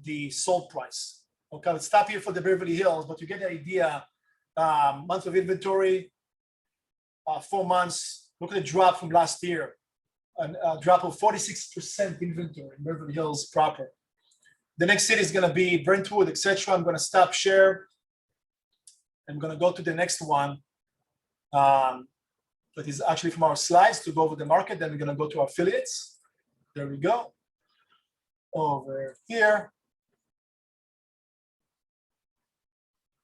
the sold price. Okay, let's stop here for the Beverly Hills, but you get the idea. Month of inventory, 4 months. Look at the drop from last year, a drop of 46% inventory in Beverly Hills proper. The next city is going to be Brentwood, etc. I'm going to stop share. I'm going to go to the next one. That is actually from our slides to go over the market. Then we're going to go to our affiliates. There we go. Over here.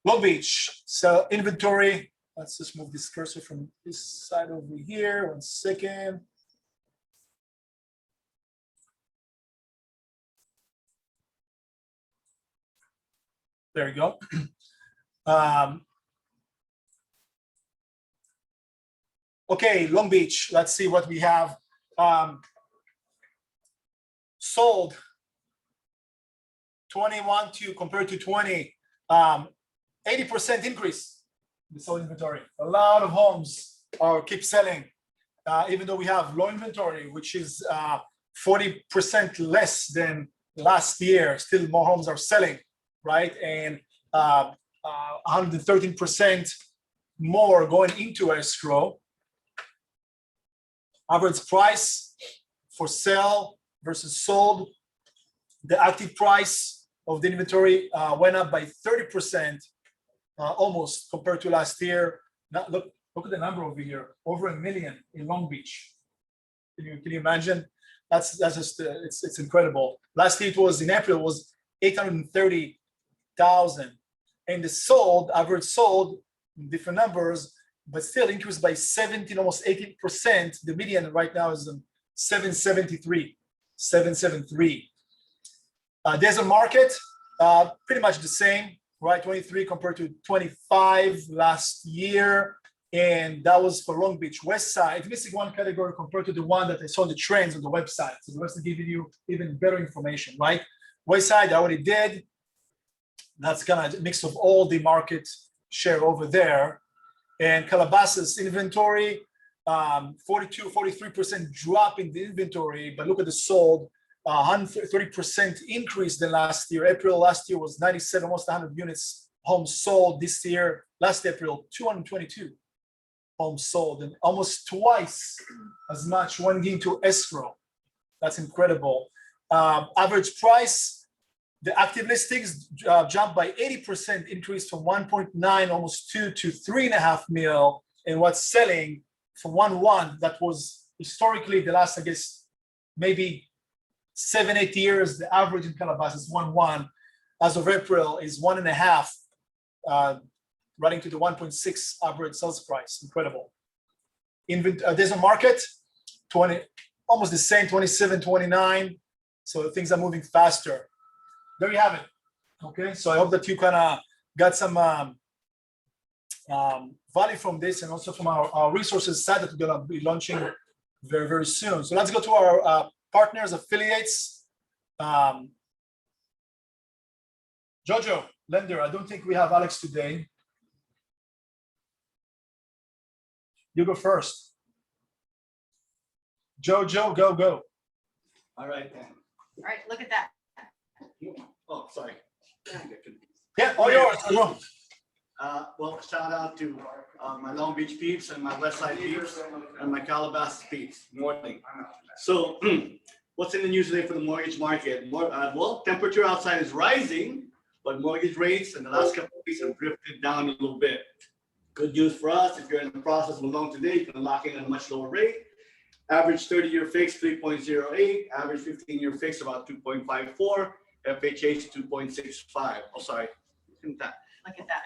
Long Beach. So inventory. Let's just move this cursor from this side over here. 1 second. There you go. Okay, Long Beach. Let's see what we have. Sold 21 to compared to 20. 80% increase. The sold inventory. A lot of homes keep selling, even though we have low inventory, which is 40% less than last year. Still, more homes are selling, right? And 113% more going into escrow. Average price for sale versus sold. The active price of the inventory went up by 30%. Almost compared to last year. Now look at the number over here, over 1 million in Long Beach. Can you imagine? That's just it's incredible. Last year it was in April was 830,000, and the sold average sold different numbers, but still increased by 17, almost 18%. The median right now is 773. There's a market, pretty much the same, right? 23 compared to 25 last year. And that was for Long Beach. West Side, missing one category compared to the one that I saw the trends on the website. So the website giving you even better information, right? West Side, I already did. That's kind of a mix of all the market share over there. And Calabasas inventory, 43% drop in the inventory, but look at the sold, 130% increase than last year. April last year was 97, almost 100 units homes sold. This year, last April, 222 homes sold, and almost twice as much went into escrow. That's incredible. Average price, the active listings jumped by 80%, increase from 1.9, almost 2 to 3.5 mil. And what's selling from 1.1, that was historically the last, I guess, maybe 7-8 years, the average in Calabasas is 1.1. As of April is 1.5, running to the 1.6 average sales price. Incredible. There's a market, 20, almost the same, 27, 29. So things are moving faster. There you have it. Okay, so I hope that you kind of got some value from this, and also from our resources side that we're gonna be launching very, very soon. So let's go to our partners, affiliates. Jojo, lender, I don't think we have Alex today. You go first. Jojo, go. All right. All right, look at that. Oh, sorry. Yeah, all yours. Jojo. Well, shout out to my Long Beach peeps and my West Side peeps and my Calabasas peeps. Morning. So, what's in the news today for the mortgage market? Well, temperature outside is rising, but mortgage rates in the last couple of weeks have drifted down a little bit. Good news for us, if you're in the process of a loan today, you can lock in at a much lower rate. Average 30-year fix, 3.08. Average 15-year fix, about 2.54. FHA, 2.65. Oh, sorry. Look at that.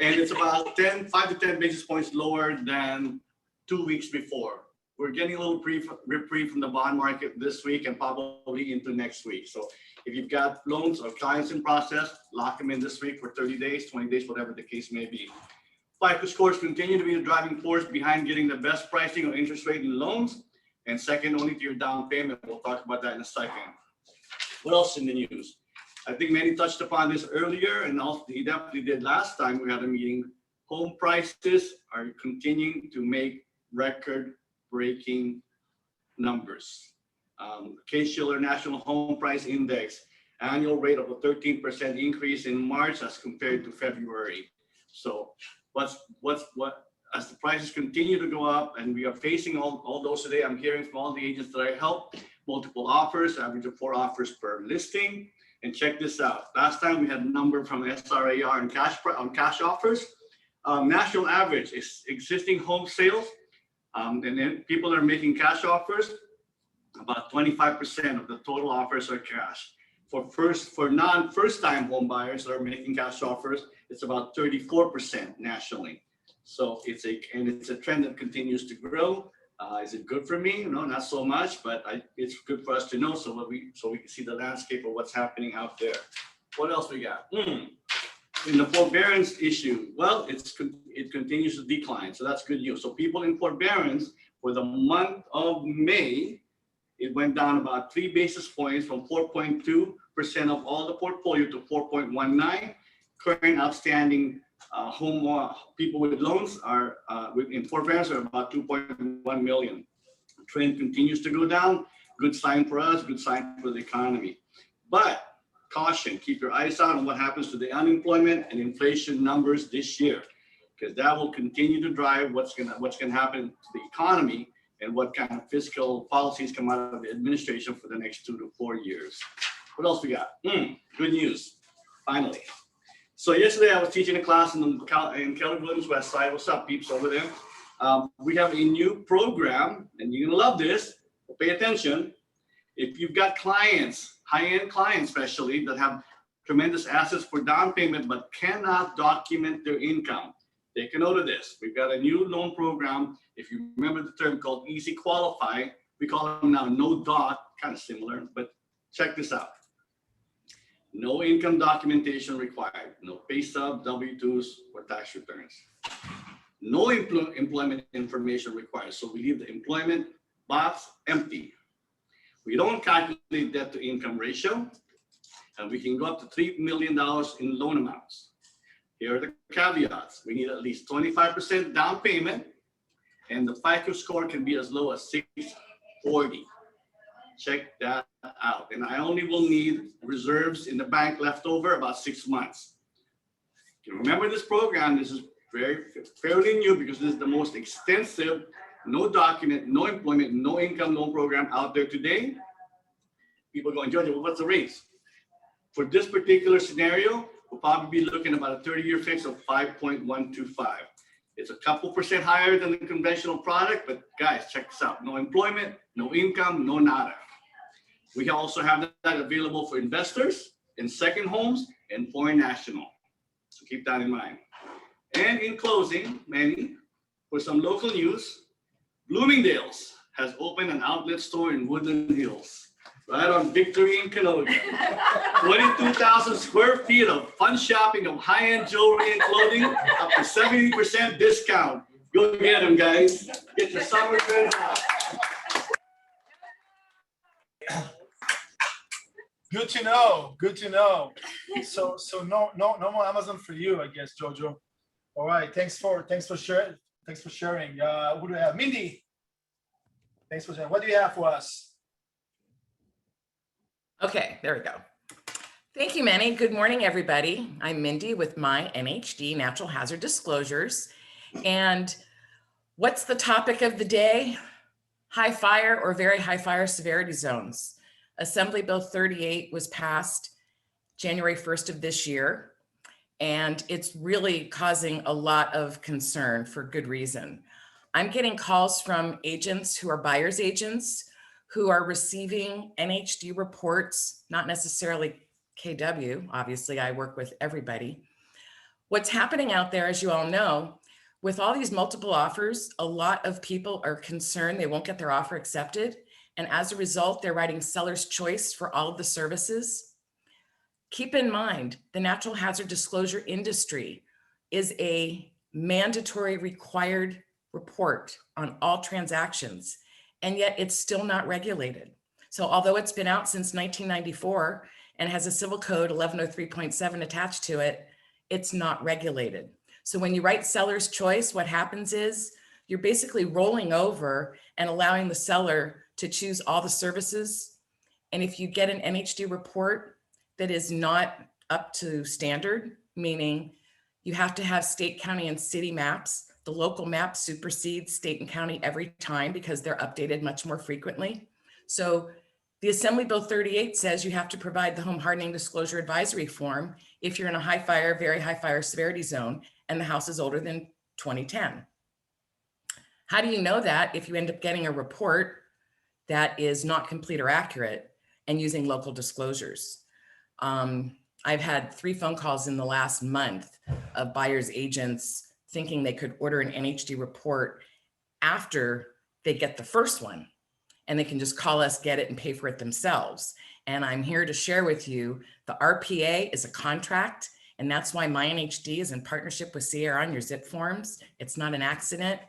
And it's about 5 to 10 basis points lower than 2 weeks before. We're getting a little reprieve from the bond market this week and probably into next week. So if you've got loans or clients in process, lock them in this week for 30 days, 20 days, whatever the case may be. FICO scores continue to be the driving force behind getting the best pricing or interest rate in loans, and second only to your down payment. We'll talk about that in a second. What else in the news? I think Meny touched upon this earlier, and also he definitely did last time we had a meeting. Home prices are continuing to make record-breaking numbers. Case-Shiller National Home Price Index, annual rate of a 13% increase in March as compared to February. So what as the prices continue to go up, and we are facing all those today, I'm hearing from all the agents that I help, multiple offers, average of 4 offers per listing. And check this out. Last time we had a number from SRAR and cash offers. National average is existing home sales, and then people that are making cash offers, about 25% of the total offers are cash. For non-first-time home buyers that are making cash offers, it's about 34% nationally. So it's a trend that continues to grow. Is it good for me? No, not so much, but it's good for us to know so we can see the landscape of what's happening out there. What else we got? In the forbearance issue, well, it continues to decline, so that's good news. So people in forbearance for the month of May, it went down about 3 basis points from 4.2% of all the portfolio to 4.19. Current outstanding people with loans are in forbearance are about 2.1 million. The trend continues to go down. Good sign for us, good sign for the economy. But caution, keep your eyes out on what happens to the unemployment and inflation numbers this year, because that will continue to drive what's gonna happen to the economy and what kind of fiscal policies come out of the administration for the next 2 to 4 years. What else we got? Good news, finally. So yesterday I was teaching a class in Keller Williams West Side. What's up, peeps over there? We have a new program, and you're gonna love this. pay attention. If you've got clients, high-end clients especially, that have tremendous assets for down payment but cannot document their income, take a note of this. We've got a new loan program. If you remember the term called Easy Qualify, we call them now no doc, kind of similar, but check this out. No income documentation required, no pay stub, W-2s, or tax returns. No employment information required, so we leave the employment box empty. We don't calculate debt to income ratio, and we can go up to $3 million in loan amounts. Here are the caveats. We need at least 25% down payment, and the FICO score can be as low as 640. Check that out. And I only will need reserves in the bank left over about 6 months. You remember this program, this is fairly new because this is the most extensive, no document, no employment, no income loan program out there today. People going, Georgia, well, what's the rates? For this particular scenario, we'll probably be looking about a 30-year fix of 5.125. It's a couple percent higher than the conventional product, but guys, check this out. No employment, no income, no nada. We also have that available for investors in second homes and foreign national. So keep that in mind. And in closing, Meny, for some local news, Bloomingdale's has opened an outlet store in Woodland Hills, right on Victory and Canoga. 22,000 square feet of fun shopping of high-end jewelry and clothing, up to 70% discount. Go get them, guys. Get your summer good. Good to know. Good to know. So no more Amazon for you, I guess, Jojo. All right. Thanks for sharing. Thanks for sharing. Who do we have? Mindy. Thanks for sharing. What do you have for us? Okay, there we go. Thank you, Meny. Good morning, everybody. I'm Mindy with my NHD Natural Hazard Disclosures. And what's the topic of the day? High fire or very high fire severity zones. Assembly Bill 38 was passed January 1st of this year, and it's really causing a lot of concern for good reason. I'm getting calls from agents who are buyer's agents who are receiving NHD reports, not necessarily KW, obviously I work with everybody. What's happening out there, as you all know, with all these multiple offers, a lot of people are concerned they won't get their offer accepted. And as a result, they're writing seller's choice for all of the services. Keep in mind, the natural hazard disclosure industry is a mandatory required report on all transactions, and yet it's still not regulated. So although it's been out since 1994 and has a civil code 1103.7 attached to it, it's not regulated. So when you write seller's choice, what happens is you're basically rolling over and allowing the seller to choose all the services. And if you get an NHD report that is not up to standard, meaning you have to have state, county, and city maps, the local map supersedes state and county every time because they're updated much more frequently. So the Assembly Bill 38 says you have to provide the home hardening disclosure advisory form if you're in a high fire, very high fire severity zone and the house is older than 2010. How do you know that if you end up getting a report that is not complete or accurate and using local disclosures? I've had 3 phone calls in the last month of buyer's agents thinking they could order an NHD report after they get the first one, and they can just call us, get it, and pay for it themselves. And I'm here to share with you, the RPA is a contract, and that's why my NHD is in partnership with Sierra on your zip forms. It's not an accident.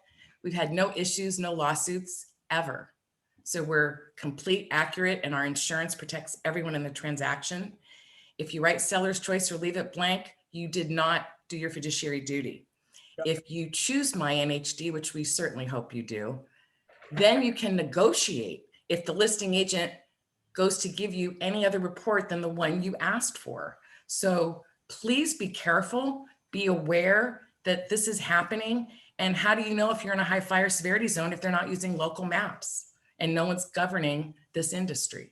We've had no issues, no lawsuits ever. So we're complete, accurate, and our insurance protects everyone in the transaction. If you write seller's choice or leave it blank, you did not do your fiduciary duty. If you choose my NHD, which we certainly hope you do, then you can negotiate if the listing agent goes to give you any other report than the one you asked for. So please be careful, be aware that this is happening. And how do you know if you're in a high fire severity zone if they're not using local maps and no one's governing this industry?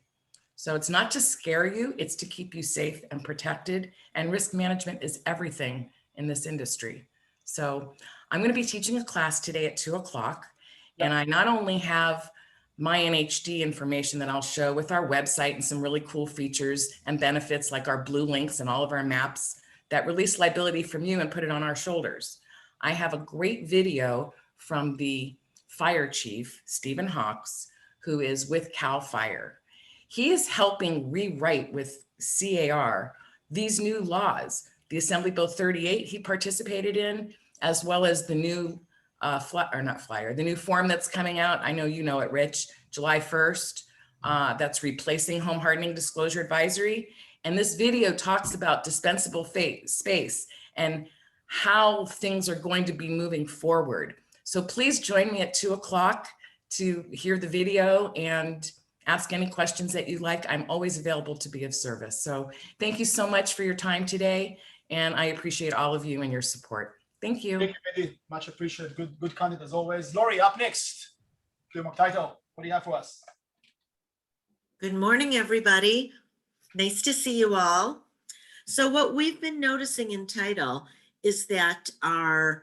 So it's not to scare you, it's to keep you safe and protected. And risk management is everything in this industry. So I'm going to be teaching a class today at 2 o'clock. And I not only have My NHD information that I'll show with our website and some really cool features and benefits like our blue links and all of our maps that release liability from you and put it on our shoulders. I have a great video from the fire chief, Stephen Hawks, who is with CAL FIRE. He is helping rewrite with CAR these new laws. The Assembly Bill 38 he participated in, as well as the new the new form that's coming out. I know you know it, Rich, July 1st. That's replacing home hardening disclosure advisory. And this video talks about dispensable space and how things are going to be moving forward. So please join me at 2 o'clock to hear the video and ask any questions that you'd like. I'm always available to be of service. So thank you so much for your time today. And I appreciate all of you and your support. Thank you. Thank you, Meny. Much appreciated. Good content as always. Lori, up next. Title. What do you have for us? Good morning, everybody. Nice to see you all. So what we've been noticing in title is that our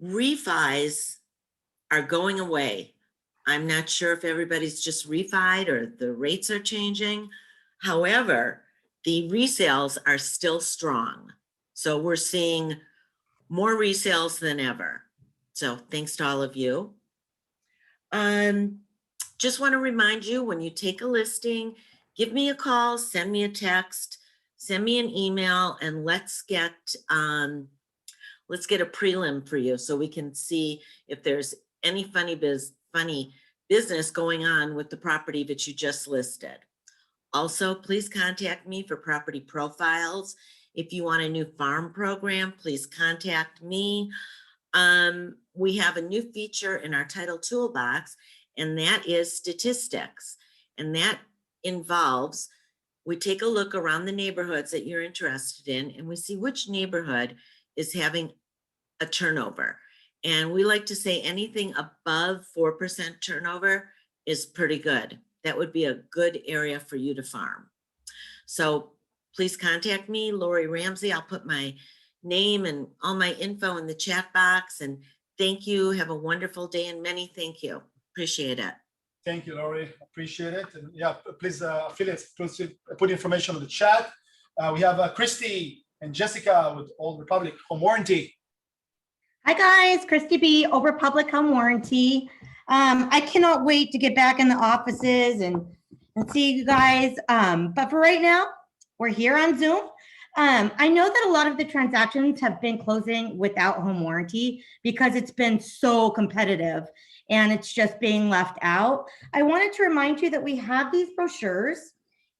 refis are going away. I'm not sure if everybody's just refied or the rates are changing. However, the resales are still strong. So we're seeing more resales than ever. So thanks to all of you. Just want to remind you, when you take a listing, give me a call, send me a text, send me an email, and let's get a prelim for you so we can see if there's any funny business going on with the property that you just listed. Also, please contact me for property profiles. If you want a new farm program, please contact me. We have a new feature in our title toolbox, and that is statistics. And that involves, we take a look around the neighborhoods that you're interested in, and we see which neighborhood is having a turnover. And we like to say anything above 4% turnover is pretty good. That would be a good area for you to farm. So please contact me, Lori Ramsey. I'll put my name and all my info in the chat box. And thank you. Have a wonderful day. And Meny, thank you. Appreciate it. Thank you, Lori. Appreciate it. And yeah, please, affiliates, please put information on the chat. We have Christy and Jessica with Old Republic Home Warranty. Hi guys, Christy B, Old Republic Home Warranty. I cannot wait to get back in the offices and see you guys. But for right now, we're here on Zoom. I know that a lot of the transactions have been closing without home warranty because it's been so competitive and it's just being left out. I wanted to remind you that we have these brochures,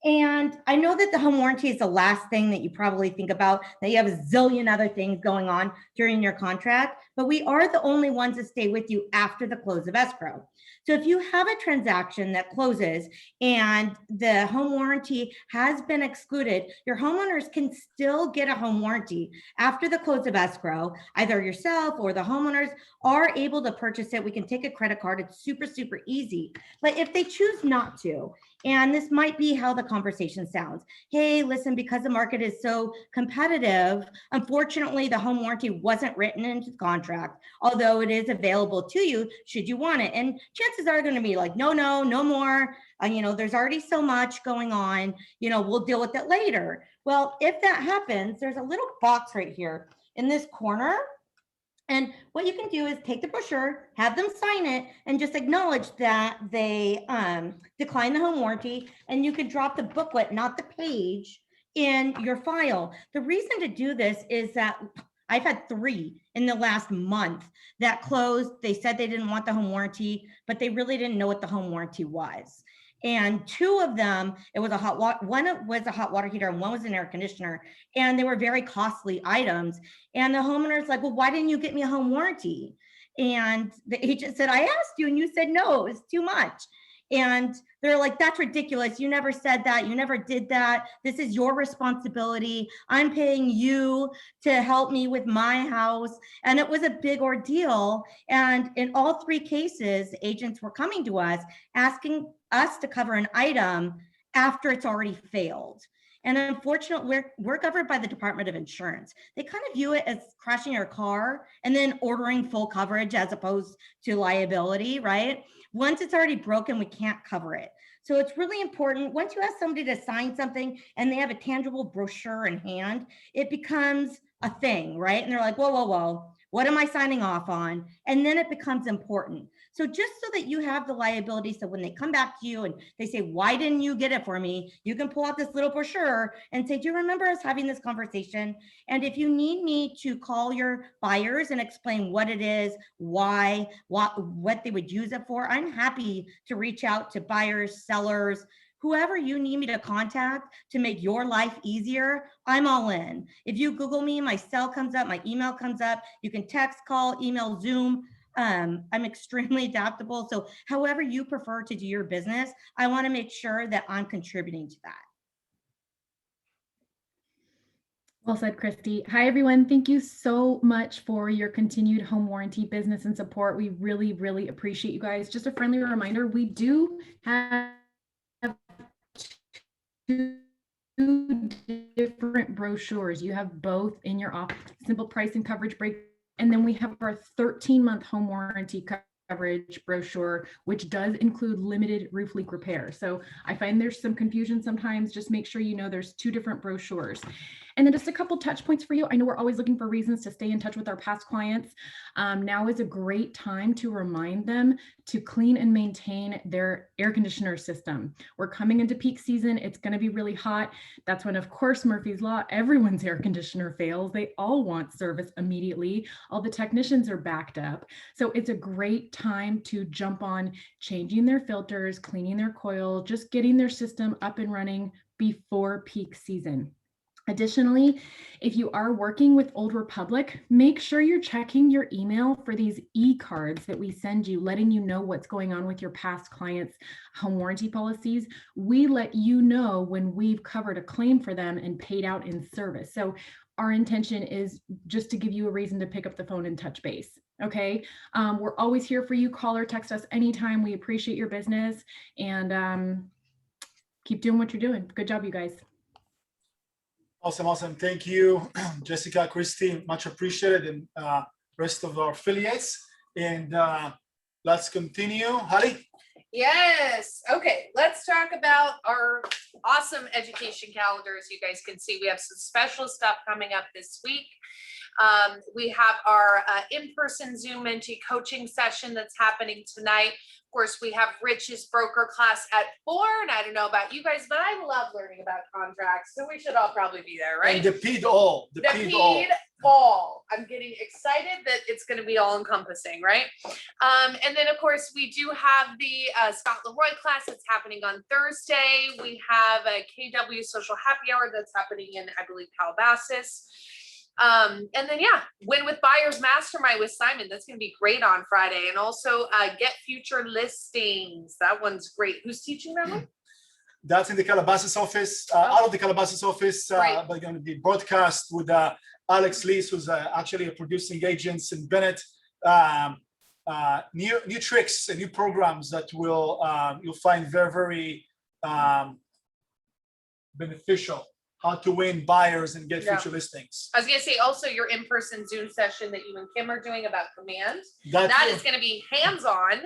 and I know that the home warranty is the last thing that you probably think about, that you have a zillion other things going on during your contract, but we are the only ones that stay with you after the close of escrow. So if you have a transaction that closes and the home warranty has been excluded, your homeowners can still get a home warranty after the close of escrow. Either yourself or the homeowners are able to purchase it. We can take a credit card. It's super, super easy. But if they choose not to, and this might be how the conversation sounds. Hey, listen, because the market is so competitive, unfortunately, the home warranty wasn't written into the contract, although it is available to you should you want it. And chances are going to be like, no more. There's already so much going on. We'll deal with it later. Well, if that happens, there's a little box right here in this corner. And what you can do is take the brochure, have them sign it, and just acknowledge that they decline the home warranty, and you could drop the booklet, not the page, in your file. The reason to do this is that I've had 3 in the last month that closed. They said they didn't want the home warranty, but they really didn't know what the home warranty was. And 2 of them, it was one was a hot water heater and one was an air conditioner, and they were very costly items. And the homeowner's like, well, why didn't you get me a home warranty? And the agent said, I asked you and you said no, it's too much. And they're like, that's ridiculous. You never said that. You never did that. This is your responsibility. I'm paying you to help me with my house. And it was a big ordeal. And in all 3 cases, agents were coming to us asking us to cover an item after it's already failed. And unfortunately, we're governed by the Department of Insurance. They kind of view it as crashing your car and then ordering full coverage as opposed to liability, right? Once it's already broken, we can't cover it. So it's really important, once you ask somebody to sign something and they have a tangible brochure in hand, it becomes a thing, right? And they're like, whoa, whoa, whoa, what am I signing off on? And then it becomes important. So just so that you have the liability, so when they come back to you and they say, why didn't you get it for me? You can pull out this little brochure and say, do you remember us having this conversation? And if you need me to call your buyers and explain what it is, why, what they would use it for, I'm happy to reach out to buyers, sellers, whoever you need me to contact to make your life easier, I'm all in. If you Google me, my cell comes up, my email comes up, you can text, call, email, Zoom. I'm extremely adaptable. So however you prefer to do your business, I want to make sure that I'm contributing to that. Well said, Christy. Hi, everyone. Thank you so much for your continued home warranty business and support. We really, really appreciate you guys. Just a friendly reminder, we do have two different brochures. You have both in your office, simple price and coverage break. And then we have our 13-month home warranty coverage brochure, which does include limited roof leak repair. So I find there's some confusion sometimes. Just make sure you know there's two different brochures. And then just a couple touch points for you. I know we're always looking for reasons to stay in touch with our past clients. Now is a great time to remind them to clean and maintain their air conditioner system. We're coming into peak season. It's going to be really hot. That's when, of course, Murphy's Law, everyone's air conditioner fails. They all want service immediately. All the technicians are backed up. So it's a great time to jump on changing their filters, cleaning their coil, just getting their system up and running before peak season. Additionally, if you are working with Old Republic, make sure you're checking your email for these e-cards that we send you, letting you know what's going on with your past clients' home warranty policies. We let you know when we've covered a claim for them and paid out in service. So our intention is just to give you a reason to pick up the phone and touch base. Okay. We're always here for you. Call or text us anytime. We appreciate your business and keep doing what you're doing. Good job, you guys. Awesome. Thank you, Jessica, Christy, much appreciated, and rest of our affiliates. And let's continue. Halley? Yes. Okay, let's talk about our awesome education calendar. As you guys can see, we have some special stuff coming up this week. We have our in-person Zoom Mentee coaching session that's happening tonight. Of course, we have Rich's broker class at 4, and I don't know about you guys, but I love learning about contracts, so we should all probably be there, right? And the PED all. I'm getting excited that it's going to be all encompassing, right? And then, of course, we do have the Scott Leroy class that's happening on Thursday. We have a KW social happy hour that's happening in, I believe, Calabasas. And then, yeah, Win with Buyers Mastermind with Simon. That's going to be great on Friday. And also Get Future Listings. That one's great. Who's teaching that one? That's in the Calabasas office, out of the Calabasas office, Right. but going to be broadcast with Alex Lees, who's actually a producing agent in Bennett. New tricks and new programs that will you'll find very, very beneficial. How to win buyers and get future listings. I was going to say also your in-person Zoom session that you and Kim are doing about command. That That is going to be hands-on,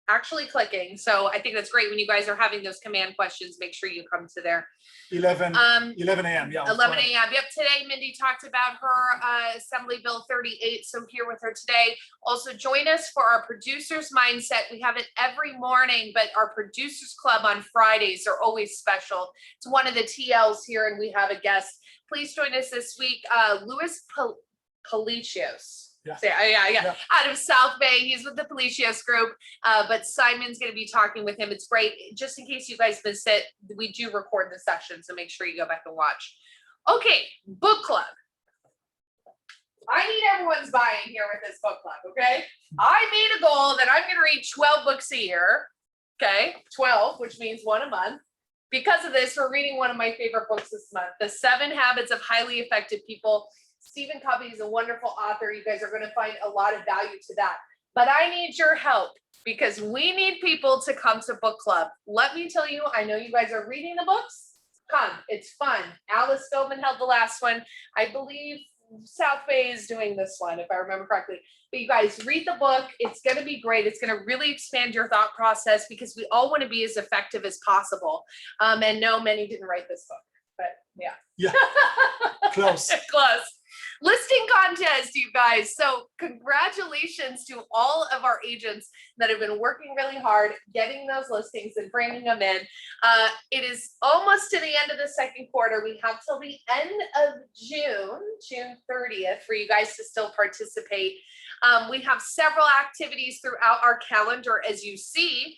actually clicking. So I think that's great when you guys are having those command questions. Make sure you come to their 11 a.m. Yeah. 11 a.m. Yep. Today, Mindy talked about her Assembly Bill 38. So here with her today. Also join us for our Producers Mindset. We have it every morning, but our Producers Club on Fridays are always special. It's one of the TLs here, and we have a guest. Please join us this week, Louis Palacios. Yeah. Out of South Bay. He's with the Palacios group, but Simon's going to be talking with him. It's great. Just in case you guys miss it, we do record the session, so make sure you go back and watch. Okay, book club. I need everyone's buy-in here with this book club, okay? I made a goal that I'm going to read 12 books a year, okay? 12, which means one a month. Because of this, we're reading one of my favorite books this month, The 7 Habits of Highly Effective People. Stephen Covey is a wonderful author. You guys are going to find a lot of value to that. But I need your help because we need people to come to book club. Let me tell you, I know you guys are reading the books. Come, it's fun. Alice Philbin held the last one. I believe South Bay is doing this one, if I remember correctly. But you guys read the book. It's going to be great. It's going to really expand your thought process because we all want to be as effective as possible. And no, Meny didn't write this book, but yeah. Yeah. Close. Close. Listing contest, you guys. So congratulations to all of our agents that have been working really hard, getting those listings and bringing them in. It is almost to the end of the second quarter. We have till the end of June 30th, for you guys to still participate. We have several activities throughout our calendar, as you see.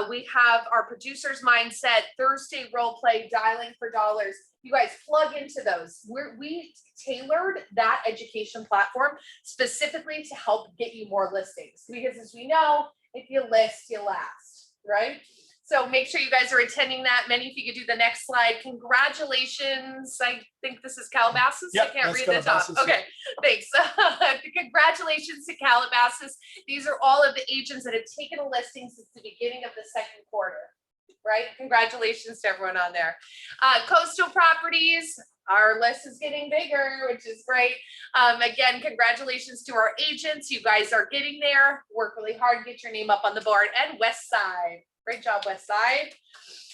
We have our producer's mindset, Thursday role play, dialing for dollars. You guys plug into those. We tailored that education platform specifically to help get you more listings, because as we know, if you list, you last, right? So make sure you guys are attending that. Meny, if you could do the next slide. Congratulations. I think this is Calabasas. Yep, I can't that's read the top. Calabasas, Okay, thanks. Congratulations to Calabasas. These are all of the agents that have taken a listing since the beginning of the second quarter, right? Congratulations to everyone on there. Coastal Properties, our list is getting bigger, which is great. Again, congratulations to our agents. You guys are getting there. Work really hard, get your name up on the board. And West Side. Great job, West Side.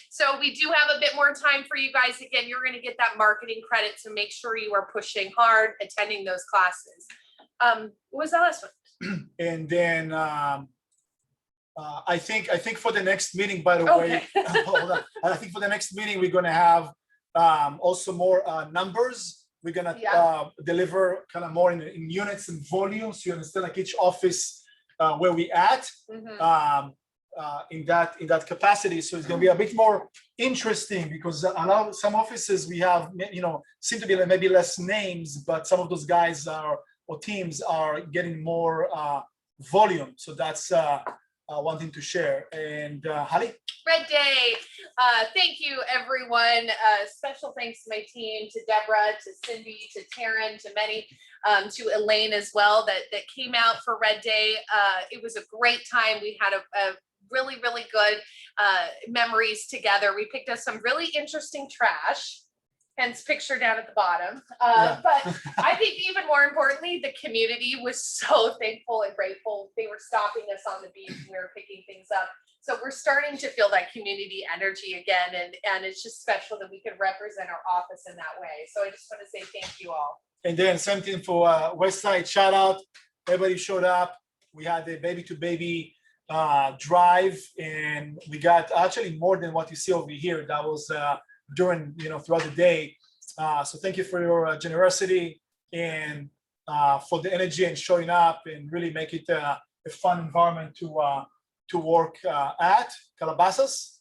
So we do have a bit more time for you guys. Again, you're going to get that marketing credit to make sure you are pushing hard, attending those classes. What was that last one? And then I think for the next meeting, by the way, hold on. I think for the next meeting, we're going to have also more numbers. We're going to deliver kind of more in units and volumes. So you understand like each office where we at. In that capacity, so it's going to be a bit more interesting because some offices we have, seem to be maybe less names, but some of those guys or teams are getting more volume. So that's one thing to share. And Halley? Red Day. Thank you, everyone. Special thanks to my team, to Deborah, to Cindy, to Taryn, to Meny, to Elaine as well that came out for Red Day. It was a great time. We had a really, really good memories together. We picked up some really interesting trash, hence picture down at the bottom. But I think even more importantly, the community was so thankful and grateful. They were stopping us on the beach and we were picking things up. So we're starting to feel that community energy again. And it's just special that we can represent our office in that way. So I just want to say thank you all. And then same thing for West Side, shout out. Everybody showed up. We had the baby to baby drive, and we got actually more than what you see over here. That was during throughout the day. So thank you for your generosity and for the energy and showing up and really make it a fun environment to work at Calabasas.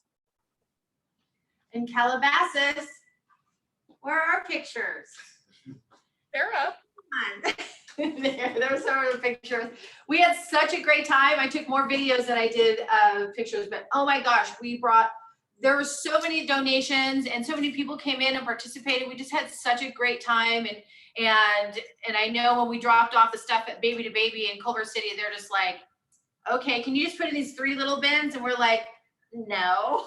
In Calabasas, where are our pictures? They're up. Come on. There's some of the pictures. We had such a great time. I took more videos than I did pictures, but oh my gosh, there were so many donations and so many people came in and participated. We just had such a great time. And I know when we dropped off the stuff at Baby to Baby in Culver City, they're just like, okay, can you just put in these 3 little bins? And we're like, no.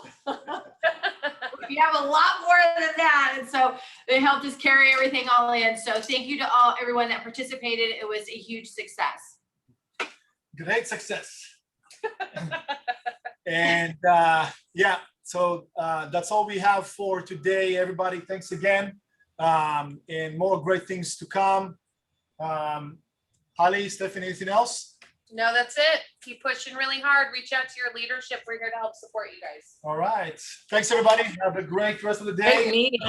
We have a lot more than that. And so they helped us carry everything all in. So thank you to everyone that participated. It was a huge success. Great success. And so that's all we have for today, everybody. Thanks again. And more great things to come. Halley, Stephanie, anything else? No, that's it. Keep pushing really hard. Reach out to your leadership. We're here to help support you guys. All right. Thanks, everybody. Have a great rest of the day. Great meeting.